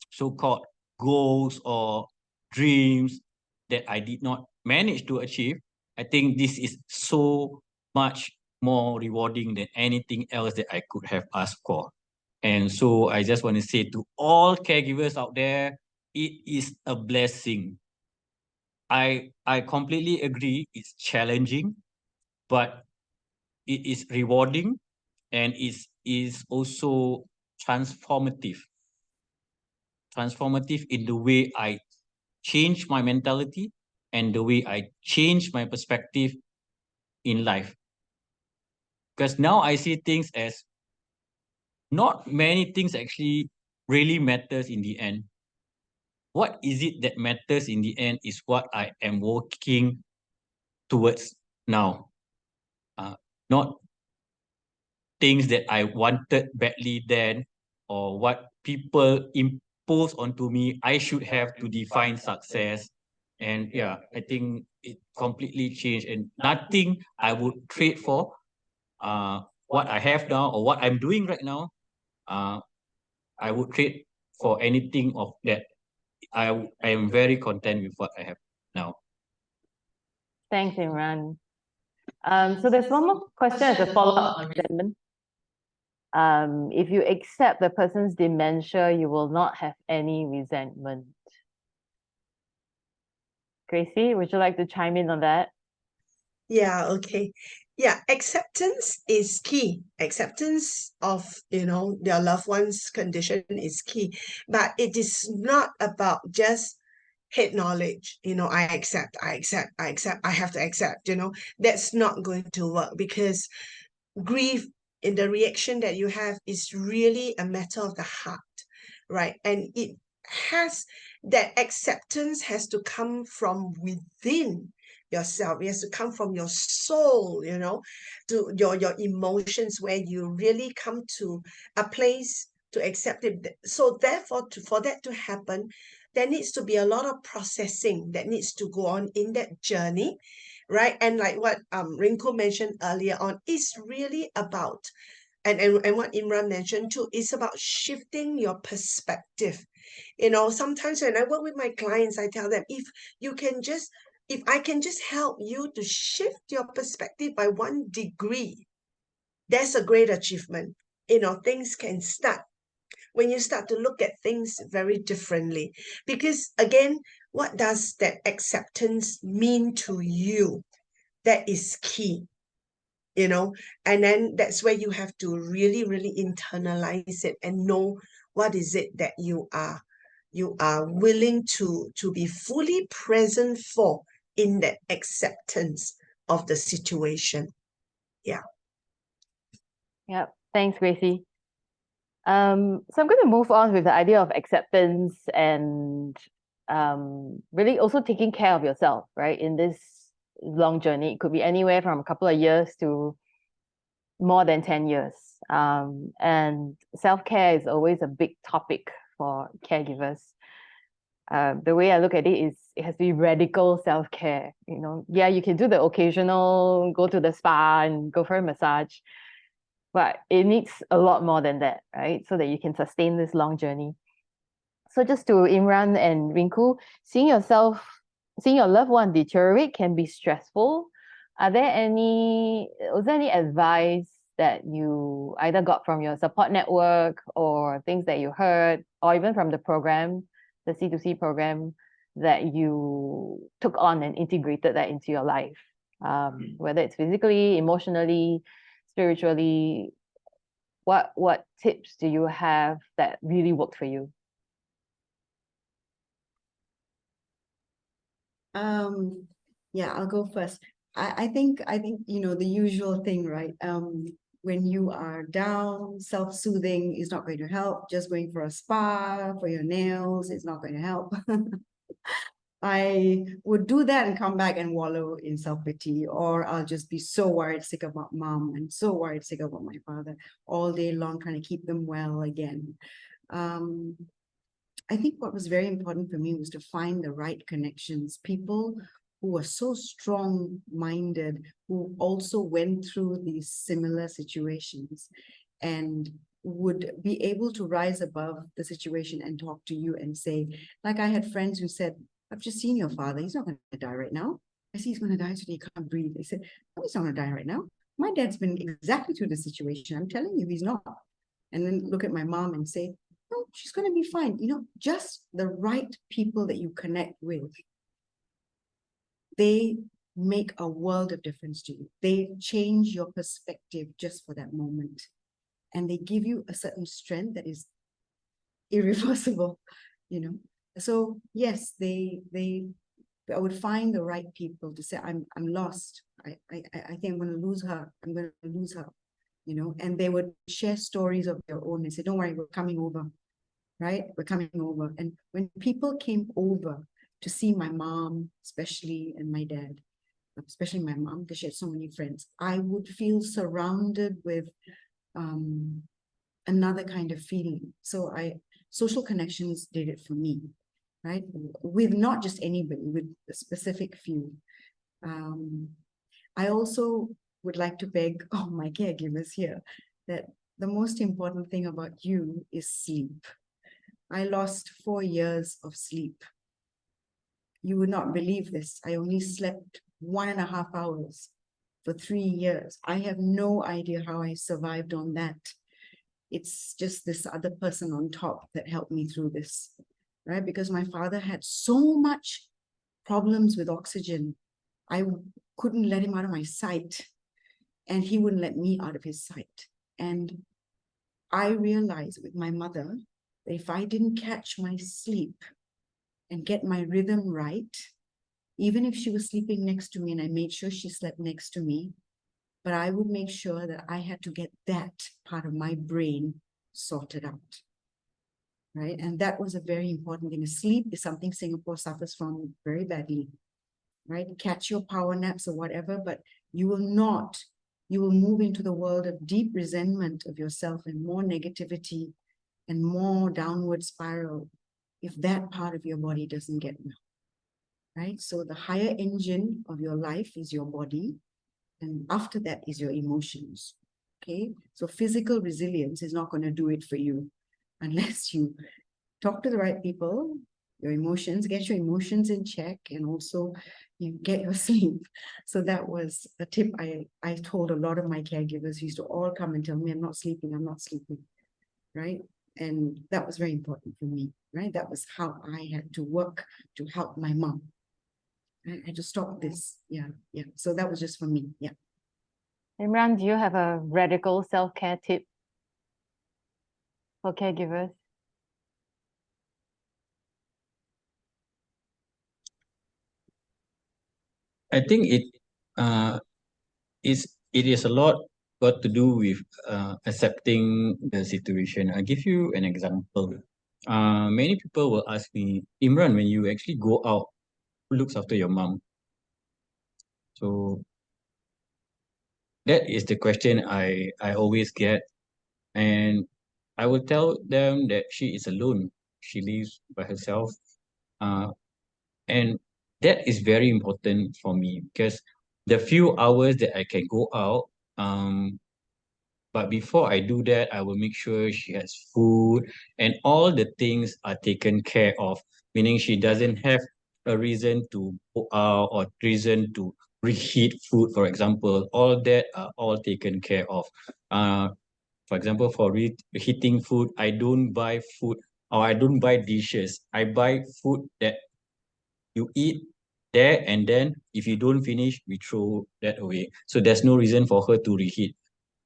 so-called goals or dreams that I did not manage to achieve. I think this is so much more rewarding than anything else that I could have asked for. And so I just want to say to all caregivers out there, it is a blessing. I completely agree, it's challenging, but it is rewarding and is also transformative. Transformative in the way I change my mentality and the way I change my perspective in life. Because now I see things as not many things actually really matters in the end. What is it that matters in the end is what I am working towards now. Not things that I wanted badly then or what people impose onto me I should have to define success. And yeah, I think it completely changed and nothing I would trade for what I have now or what I'm doing right now. I would trade for anything of that. I am very content with what I have now. Thanks, Imran. So there's one more question as a follow-up on resentment. If you accept the person's dementia, you will not have any resentment. Gracie, would you like to chime in on that? Yeah, okay. Yeah, acceptance is key. Acceptance of, their loved one's condition is key. But it is not about just head knowledge, I accept, I have to accept, that's not going to work because grief in the reaction that you have is really a matter of the heart, right? And that acceptance has to come from within yourself. It has to come from your soul, to your emotions, where you really come to a place to accept it. So therefore, for that to happen, there needs to be a lot of processing that needs to go on in that journey, right? And like what Rinkoo mentioned earlier on, is really about, and what Imran mentioned too, is about shifting your perspective. Sometimes when I work with my clients, I tell them, if I can just help you to shift your perspective by 1 degree, that's a great achievement. Things can start when you start to look at things very differently. Because again, what does that acceptance mean to you? That is key, and then that's where you have to really, really internalize it and know what is it that you are willing to be fully present for in that acceptance of the situation. Yeah. Yep. Thanks, Gracie. So I'm going to move on with the idea of acceptance and really also taking care of yourself, right? In this long journey, it could be anywhere from a couple of years to more than 10 years. And self-care is always a big topic for caregivers. The way I look at it is it has to be radical self-care. Yeah, you can do the occasional, go to the spa and go for a massage, but it needs a lot more than that, right? So that you can sustain this long journey. So just to Imran and Rinkoo, seeing your loved one deteriorate can be stressful. Was there any advice that you either got from your support network or things that you heard, or even from the program, the C2C program, that you took on and integrated that into your life? Whether it's physically, emotionally, spiritually, what tips do you have that really worked for you? Yeah, I'll go first. I think the usual thing, right? When you are down, self-soothing is not going to help. Just going for a spa for your nails is not going to help. I would do that and come back and wallow in self-pity, or I'll just be so worried sick about mom and so worried sick about my father all day long, trying to keep them well again. I think what was very important for me was to find the right connections, people who were so strong-minded, who also went through these similar situations and would be able to rise above the situation and talk to you and say, like I had friends who said, I've just seen your father. He's not going to die right now. I see he's going to die today. He can't breathe. They said, no, he's not going to die right now. My dad's been exactly through the situation. I'm telling you, he's not. And then look at my mom and say, no, she's going to be fine. You know, just the right people that you connect with, they make a world of difference to you. They change your perspective just for that moment. And they give you a certain strength that is irreversible, you know. So yes, I would find the right people to say, I'm lost. I think I'm going to lose her. I'm going to lose her, you know. And they would share stories of their own and say, don't worry, we're coming over, right? We're coming over. And when people came over to see my mom, especially, and my dad, especially my mom, because she had so many friends, I would feel surrounded with another kind of feeling. So social connections did it for me, right? With not just anybody, with a specific few. I also would like to beg all my caregivers here that the most important thing about you is sleep. I lost 4 years of sleep. You would not believe this. I only slept 1.5 hours for 3 years. I have no idea how I survived on that. It's just this other person on top that helped me through this, right? Because my father had so much problems with oxygen. I couldn't let him out of my sight, and he wouldn't let me out of his sight. And I realized with my mother that if I didn't catch my sleep and get my rhythm right, even if she was sleeping next to me and I made sure she slept next to me, but I would make sure that I had to get that part of my brain sorted out, right? And that was a very important thing. Sleep is something Singapore suffers from very badly, right? Catch your power naps or whatever, but you will move into the world of deep resentment of yourself and more negativity and more downward spiral if that part of your body doesn't get well, right? So the higher engine of your life is your body, and after that is your emotions, okay? So physical resilience is not going to do it for you unless you talk to the right people, your emotions, get your emotions in check, and also you get your sleep. So that was a tip I told a lot of my caregivers who used to all come and tell me, I'm not sleeping, right? And that was very important for me, right? That was how I had to work to help my mom. I had to stop this. Yeah. So that was just for me. Yeah. Imran, do you have a radical self-care tip for caregivers? I think it is a lot got to do with accepting the situation. I give you an example. Many people will ask me, Imran, when you actually go out, who looks after your mom? So that is the question I always get, and I will tell them that she is alone. She lives by herself, and that is very important for me because the few hours that I can go out, but before I do that, I will make sure she has food and all the things are taken care of, meaning she doesn't have a reason to go out or reason to reheat food, for example. All that are all taken care of. For example, for reheating food, I don't buy food or I don't buy dishes. I buy food that you eat there, and then if you don't finish, we throw that away. So there's no reason for her to reheat.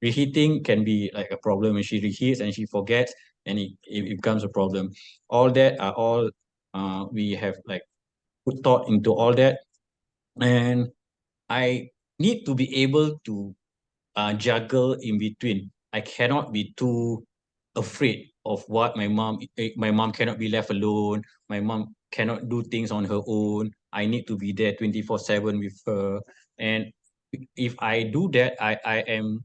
Reheating can be like a problem when she reheats and she forgets, and it becomes a problem. All that are all we have like put thought into all that, and I need to be able to juggle in between. I cannot be too afraid of what my mom cannot be left alone. My mom cannot do things on her own. I need to be there 24/7 with her. And if I do that, I am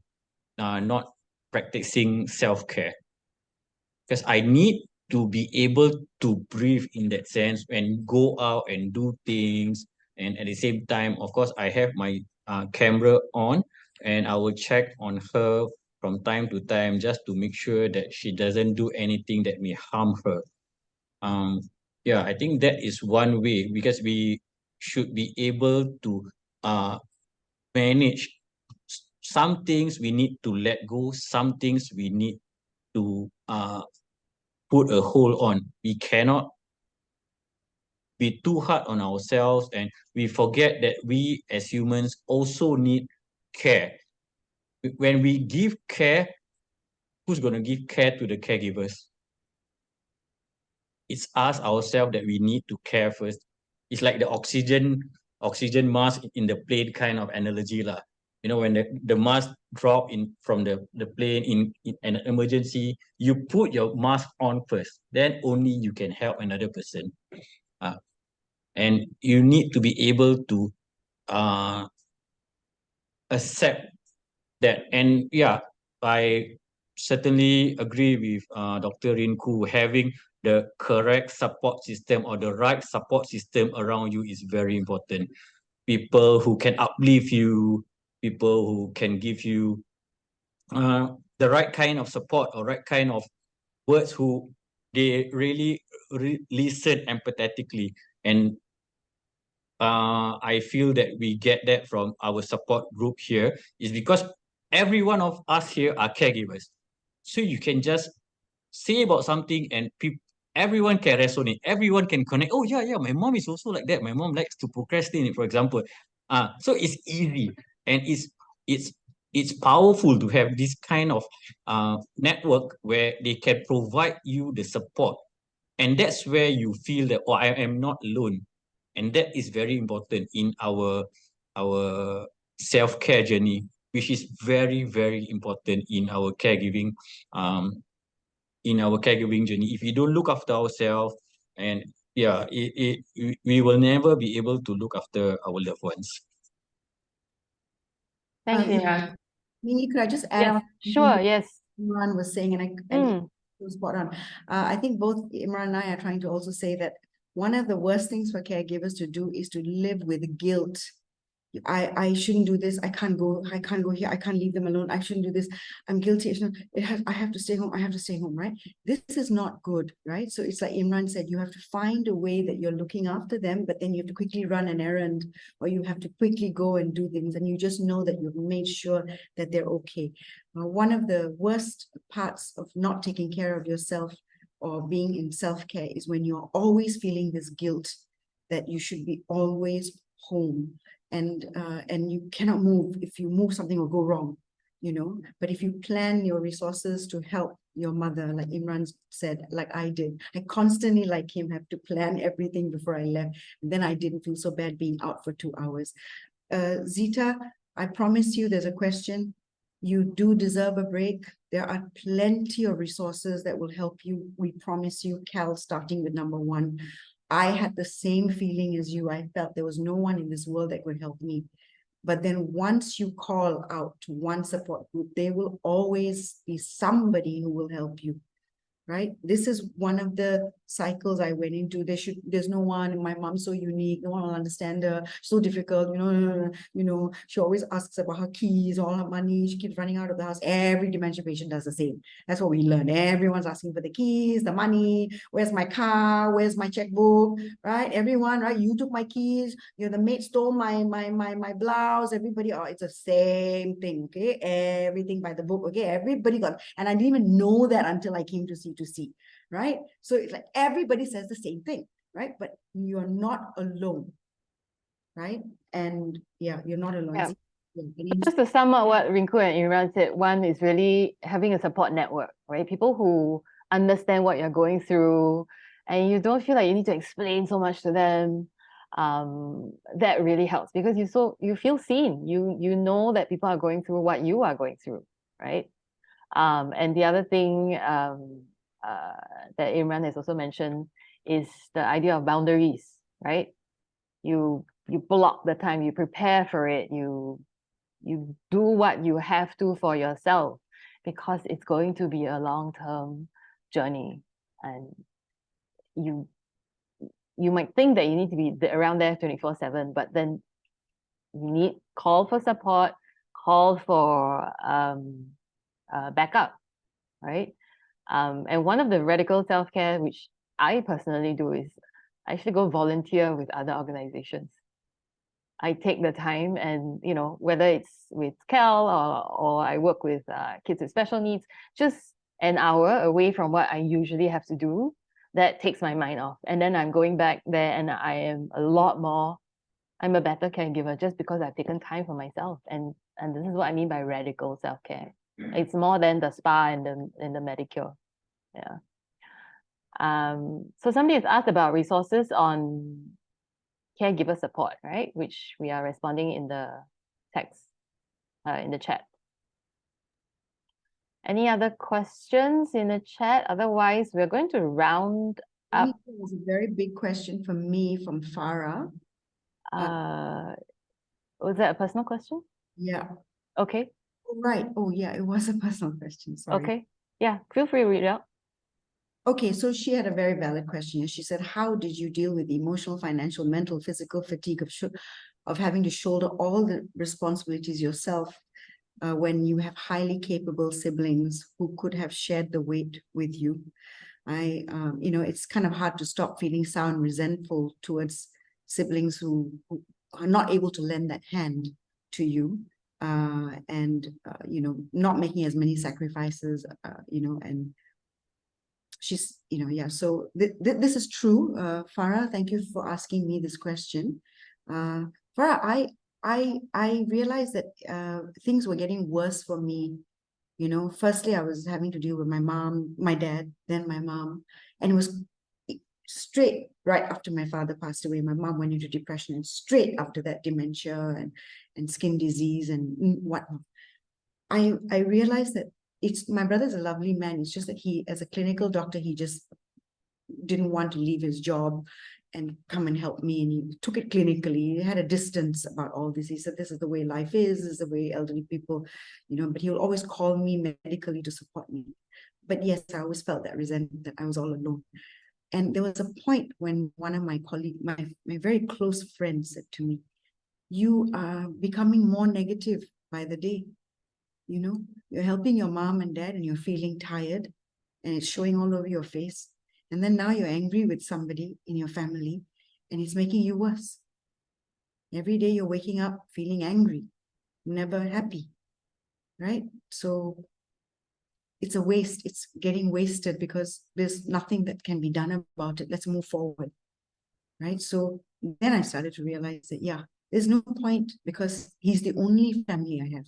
not practicing self-care because I need to be able to breathe in that sense and go out and do things. And at the same time, of course, I have my camera on and I will check on her from time to time just to make sure that she doesn't do anything that may harm her. Um, yeah, I think that is one way because we should be able to manage some things we need to let go, some things we need to put a hold on. We cannot be too hard on ourselves, and we forget that we as humans also need care. When we give care, who's going to give care to the caregivers? It's us ourselves that we need to care first. It's like the oxygen mask in the plane kind of analogy lah. You know, when the mask drop in from the plane in an emergency, you put your mask on first, then only you can help another person. And you need to be able to accept that. And yeah, I certainly agree with Dr. Rinkoo. Having the correct support system or the right support system around you is very important. People who can uplift you, people who can give you the right kind of support or right kind of words, who they really listen empathetically. And I feel that we get that from our support group here, is because every one of us here are caregivers. So you can just say about something and everyone can resonate, everyone can connect. Oh yeah, my mom is also like that. My mom likes to procrastinate, for example. So it's easy, and it's powerful to have this kind of network where they can provide you the support. And that's where you feel that, oh, I am not alone. And that is very important in our self-care journey, which is very, very important in our caregiving journey. If we don't look after ourselves, and yeah, we will never be able to look after our loved ones. Thanks, Yeah. Imran. Mimi, could I just add Yeah, on sure, something yes. Imran was saying, and it was spot on. I think both Imran and I are trying to also say that one of the worst things for caregivers to do is to live with guilt. I shouldn't do this. I can't go here. I can't leave them alone. I shouldn't do this. I'm guilty. I have to stay home. I have to stay home, right? This is not good, right? So it's like Imran said, you have to find a way that you're looking after them, but then you have to quickly run an errand, or you have to quickly go and do things, and you just know that you've made sure that they're okay. One of the worst parts of not taking care of yourself or being in self-care is when you're always feeling this guilt that you should be always home. And you cannot move. If you move, something will go wrong, you know. But if you plan your resources to help your mother, like Imran said, like I did, I constantly, like him, have to plan everything before I left. And then I didn't feel so bad being out for 2 hours. Zita, I promise you there's a question. You do deserve a break. There are plenty of resources that will help you. We promise you, Cal, starting with number 1. I had the same feeling as you. I felt there was no one in this world that could help me. But then once you call out to one support group, there will always be somebody who will help you, right? This is one of the cycles I went into. There's no one. My mom's so unique. No one will understand her. So difficult, she always asks about her keys, all her money. She keeps running out of the house. Every dementia patient does the same. That's what we learn. Everyone's asking for the keys, the money. Where's my car? Where's my checkbook? Right? Everyone, right? You took my keys. The maid stole my blouse. Everybody, it's the same thing. Okay, everything by the book. Okay, everybody got, and I didn't even know that until I came to C2C. Right? So it's like everybody says the same thing, right? But you're not alone, right? And yeah, you're not alone. Yeah. Just to sum up what Rinkoo and Imran said, one is really having a support network, right? People who understand what you're going through, and you don't feel like you need to explain so much to them. That really helps, because you feel seen. You know that people are going through what you are going through, right? And the other thing that Imran has also mentioned is the idea of boundaries, right? You block the time, you prepare for it, you do what you have to for yourself, because it's going to be a long-term journey, and you might think that you need to be around there 24/7, but then you call for support, call for backup, right? And one of the radical self-care, which I personally do, is I actually go volunteer with other organizations. I take the time and, you know, whether it's with Cal or I work with kids with special needs, just an hour away from what I usually have to do, that takes my mind off. And then I'm going back there and I am I'm a better caregiver just because I've taken time for myself. And this is what I mean by radical self-care. It's more than the spa and the medicure. Yeah. So somebody has asked about resources on caregiver support, right? Which we are responding in the text, in the chat. Any other questions in the chat? Otherwise, we're going to round up. It was a very big question for me from Farah. Was that a personal question? Yeah. Okay. Right. Oh, yeah, it was a personal question. Sorry. Okay. Yeah, feel free to read it out. Okay, so she had a very valid question. She said, how did you deal with the emotional, financial, mental, physical fatigue of having to shoulder all the responsibilities yourself when you have highly capable siblings who could have shared the weight with you? You know, it's kind of hard to stop feeling sour and resentful towards siblings who are not able to lend that hand to you, you know, not making as many sacrifices, you know, and she's, you know, yeah, so this is true. Farah, thank you for asking me this question. Farah, I realized that things were getting worse for me. You know, firstly, I was having to deal with my mom, my dad, then my mom, and it was straight right after my father passed away. My mom went into depression, and straight after that, dementia and skin disease and whatnot. I realized that my brother's a lovely man. It's just that he, as a clinical doctor, he just didn't want to leave his job and come and help me. And he took it clinically. He had a distance about all this. He said, this is the way life is. This is the way elderly people, you know, but he will always call me medically to support me. But yes, I always felt that resentment that I was all alone. And there was a point when one of my colleagues, my very close friend said to me, you are becoming more negative by the day. You know, you're helping your mom and dad and you're feeling tired and it's showing all over your face. And then now you're angry with somebody in your family and it's making you worse. Every day you're waking up feeling angry, never happy, right? So it's a waste. It's getting wasted because there's nothing that can be done about it. Let's move forward, right? So then I started to realize that, yeah, there's no point because he's the only family I have.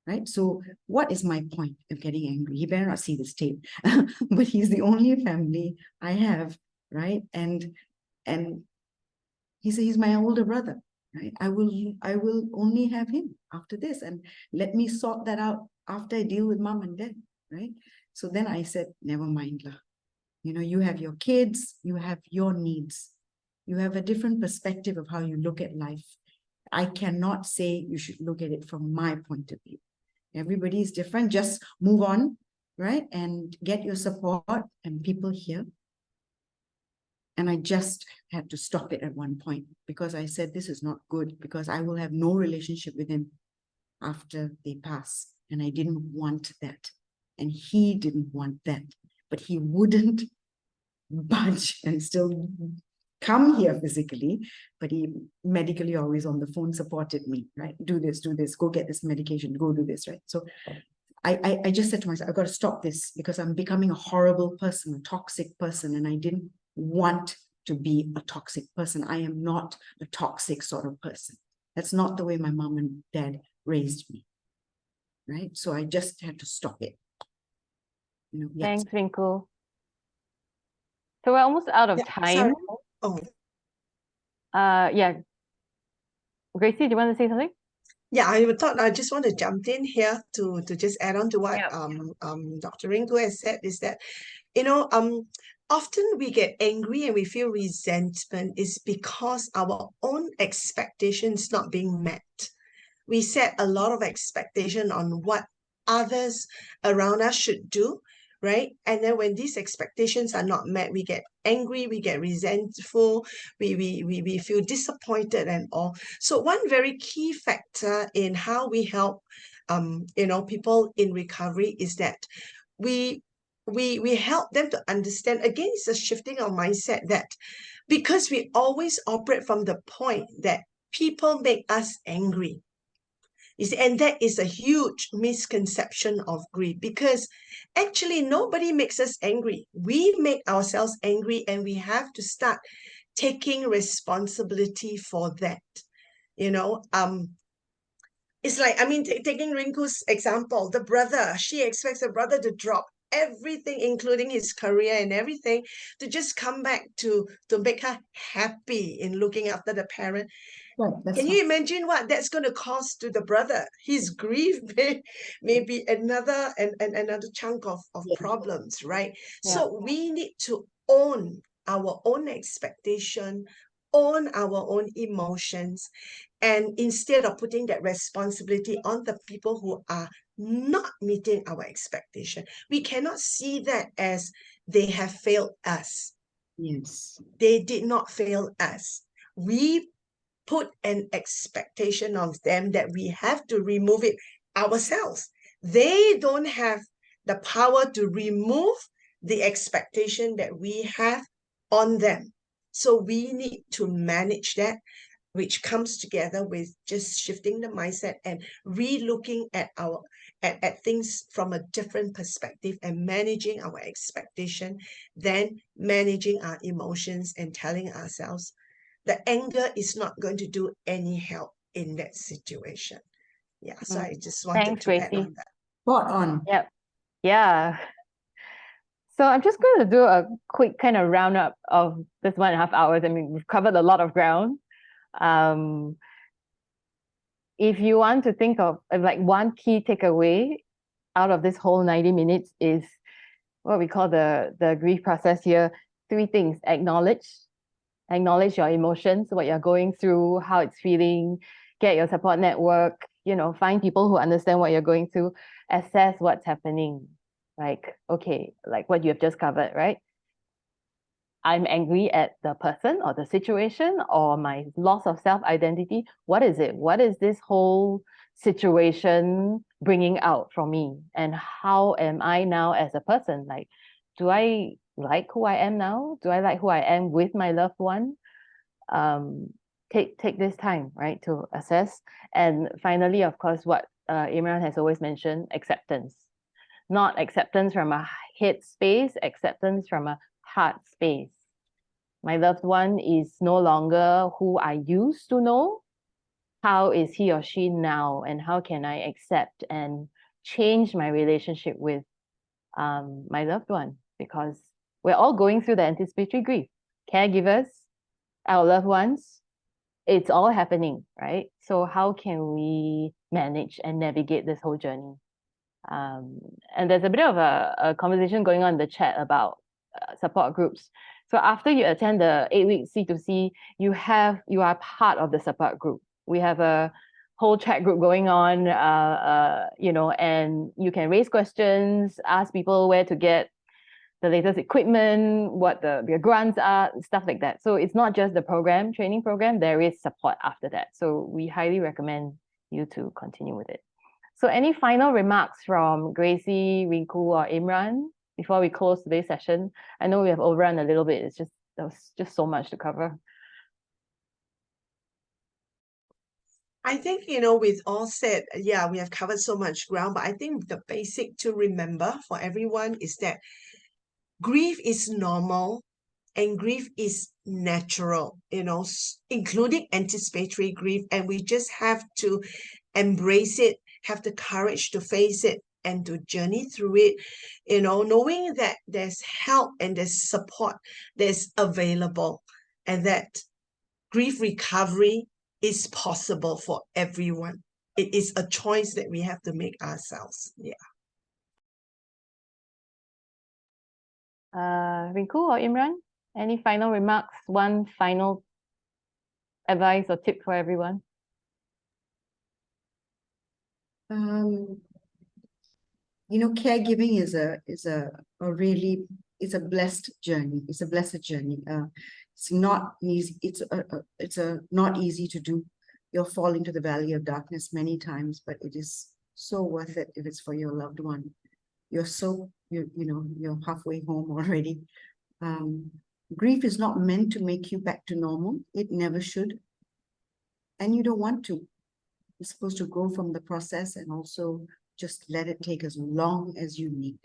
Right? So what is my point of getting angry? He better not see this tape, but he's the only family I have, right? And he's my older brother, right? I will only have him after this, and let me sort that out after I deal with mom and dad, right? So then I said, never mind lah. You know, you have your kids, you have your needs, you have a different perspective of how you look at life. I cannot say you should look at it from my point of view. Everybody is different. Just move on, right? And get your support and people here. And I just had to stop it at one point because I said, this is not good because I will have no relationship with him after they pass. And I didn't want that. And he didn't want that. But he wouldn't budge and still come here physically, but he medically always on the phone supported me, right? Do this, go get this medication, go do this, right? So I just said to myself, I've got to stop this because I'm becoming a horrible person, a toxic person, and I didn't want to be a toxic person. I am not a toxic sort of person. That's not the way my mom and dad raised me, right? So I just had to stop it. You know, yes. Thanks, Rinkoo. So we're almost out of time. Sorry. Oh. Yeah. Gracie, do you want to say something? Yeah, I just want to jump in here to just add on to what Dr. Rinkoo has said, is that, you know, often we get angry and we feel resentment is because our own expectations not being met. We set a lot of expectation on what others around us should do, right? And then when these expectations are not met, we get angry, we get resentful, we feel disappointed and all. So one very key factor in how we help you know, people in recovery is that we help them to understand, again, it's a shifting of mindset, that because we always operate from the point that people make us angry. You see, and that is a huge misconception of grief, because actually nobody makes us angry. We make ourselves angry, and we have to start taking responsibility for that. You know, it's like, I mean, taking Rinkoo's example, the brother, she expects her brother to drop everything, including his career and everything, to just come back to make her happy in looking after the parent. Right, that's Can you imagine what that's going to cause to the brother? His grief may be another chunk of problems, right? So we need to own our own expectation, own our own emotions, and instead of putting that responsibility on the people who are not meeting our expectation, we cannot see that as they have failed us. Yes. They did not fail us. We put an expectation of them that we have to remove it ourselves. They don't have the power to remove the expectation that we have on them. So we need to manage that, which comes together with just shifting the mindset and re-looking at at things from a different perspective and managing our expectation, then managing our emotions and telling ourselves the anger is not going to do any help in that situation. Yeah, so I just wanted Thanks, to add Gracie. on that. Spot on. Yep. Yeah. So I'm just going to do a quick kind of roundup of this 1.5 hours. I mean, we've covered a lot of ground. If you want to think of like one key takeaway out of this whole 90 minutes is what we call the grief process here. 3 things: acknowledge your emotions, what you're going through, how it's feeling, get your support network, you know, find people who understand what you're going through, assess what's happening. Like, okay, like what you have just covered, right? I'm angry at the person or the situation or my loss of self-identity. What is it? What is this whole situation bringing out from me? And how am I now as a person? Like, do I like who I am now? Do I like who I am with my loved one? Take this time, right, to assess. And finally, of course, what Imran has always mentioned, acceptance. Not acceptance from a head space, acceptance from a heart space. My loved one is no longer who I used to know. How is he or she now? And how can I accept and change my relationship with my loved one? Because we're all going through the anticipatory grief. Caregivers, our loved ones, it's all happening, right? So how can we manage and navigate this whole journey? And there's a bit of a conversation going on in the chat about support groups. So after you attend the 8-week C2C, you are part of the support group. We have a whole chat group going on, you know, and you can raise questions, ask people where to get the latest equipment, what your grants are, stuff like that. So it's not just the training program, there is support after that. So we highly recommend you to continue with it. So any final remarks from Gracie, Rinkoo, or Imran before we close today's session? I know we have overrun a little bit. There was just so much to cover. I think, you know, with all said, yeah, we have covered so much ground, but I think the basic to remember for everyone is that grief is normal and grief is natural, you know, including anticipatory grief. And we just have to embrace it, have the courage to face it and to journey through it, you know, knowing that there's help and there's support that's available, and that grief recovery is possible for everyone. It is a choice that we have to make ourselves. Yeah. Rinkoo or Imran, any final remarks? One final advice or tip for everyone? You know, caregiving is a really, it's a blessed journey. It's a blessed journey. It's not easy. It's not easy to do. You'll fall into the valley of darkness many times, but it is so worth it if it's for your loved one. You're halfway home already. Grief is not meant to make you back to normal. It never should. And you don't want to. You're supposed to grow from the process and also just let it take as long as you need,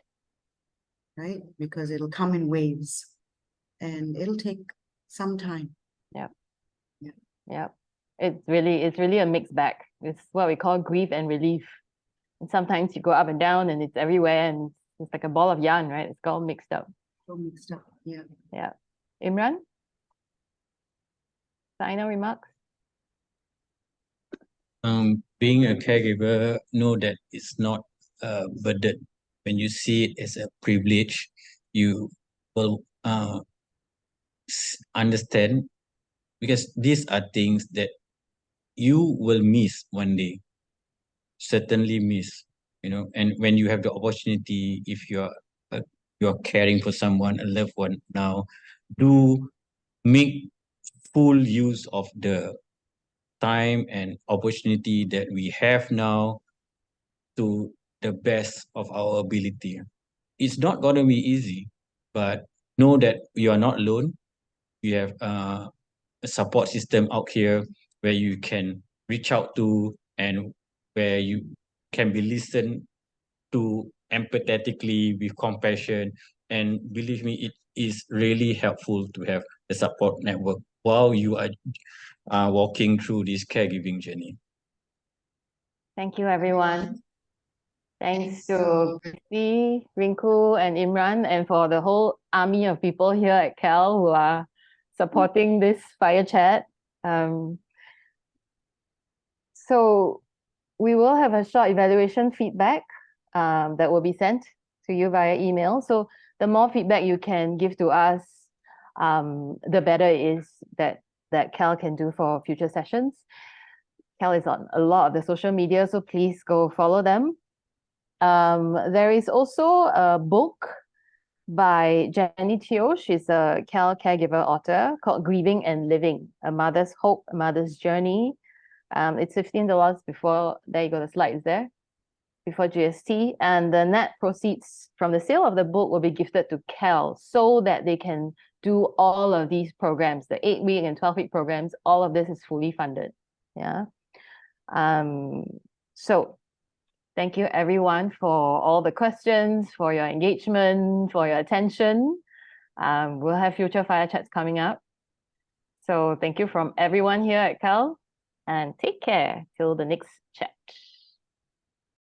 right? Because it'll come in waves and it'll take some time. Yep. Yeah. Yep. It's really a mixed bag. It's what we call grief and relief. And sometimes you go up and down and it's everywhere and it's like a ball of yarn, right? It's all mixed up. So mixed up. Yeah. Yeah. Imran? Final remarks? Being a caregiver, know that it's not a burden. When you see it as a privilege, you will understand, because these are things that you will miss one day, certainly miss, and when you have the opportunity, if you're caring for someone, a loved one now, do make full use of the time and opportunity that we have now to the best of our ability. It's not going to be easy, but know that you are not alone. You have a support system out here where you can reach out to, and where you can be listened to empathetically with compassion. And believe me, it is really helpful to have a support network while you are walking through this caregiving journey. Thank you, everyone. Thanks to Gracie, Rinkoo, and Imran, and for the whole army of people here at Cal who are supporting this fire chat. So we will have a short evaluation feedback that will be sent to you via email. So the more feedback you can give to us, the better it is that Cal can do for future sessions. Cal is on a lot of the social media, so please go follow them. There is also a book by Jenny Teo. She's a Cal caregiver author called Grieving and Living, A Mother's Hope, A Mother's Journey. It's $15 before, there you go, the slides there, before GST. And the net proceeds from the sale of the book will be gifted to Cal so that they can do all of these programs, the 8-week and 12-week programs. All of this is fully funded. Yeah. So thank you everyone for all the questions, for your engagement, for your attention. We'll have future fire chats coming up. So thank you from everyone here at Cal, and take care till the next chat.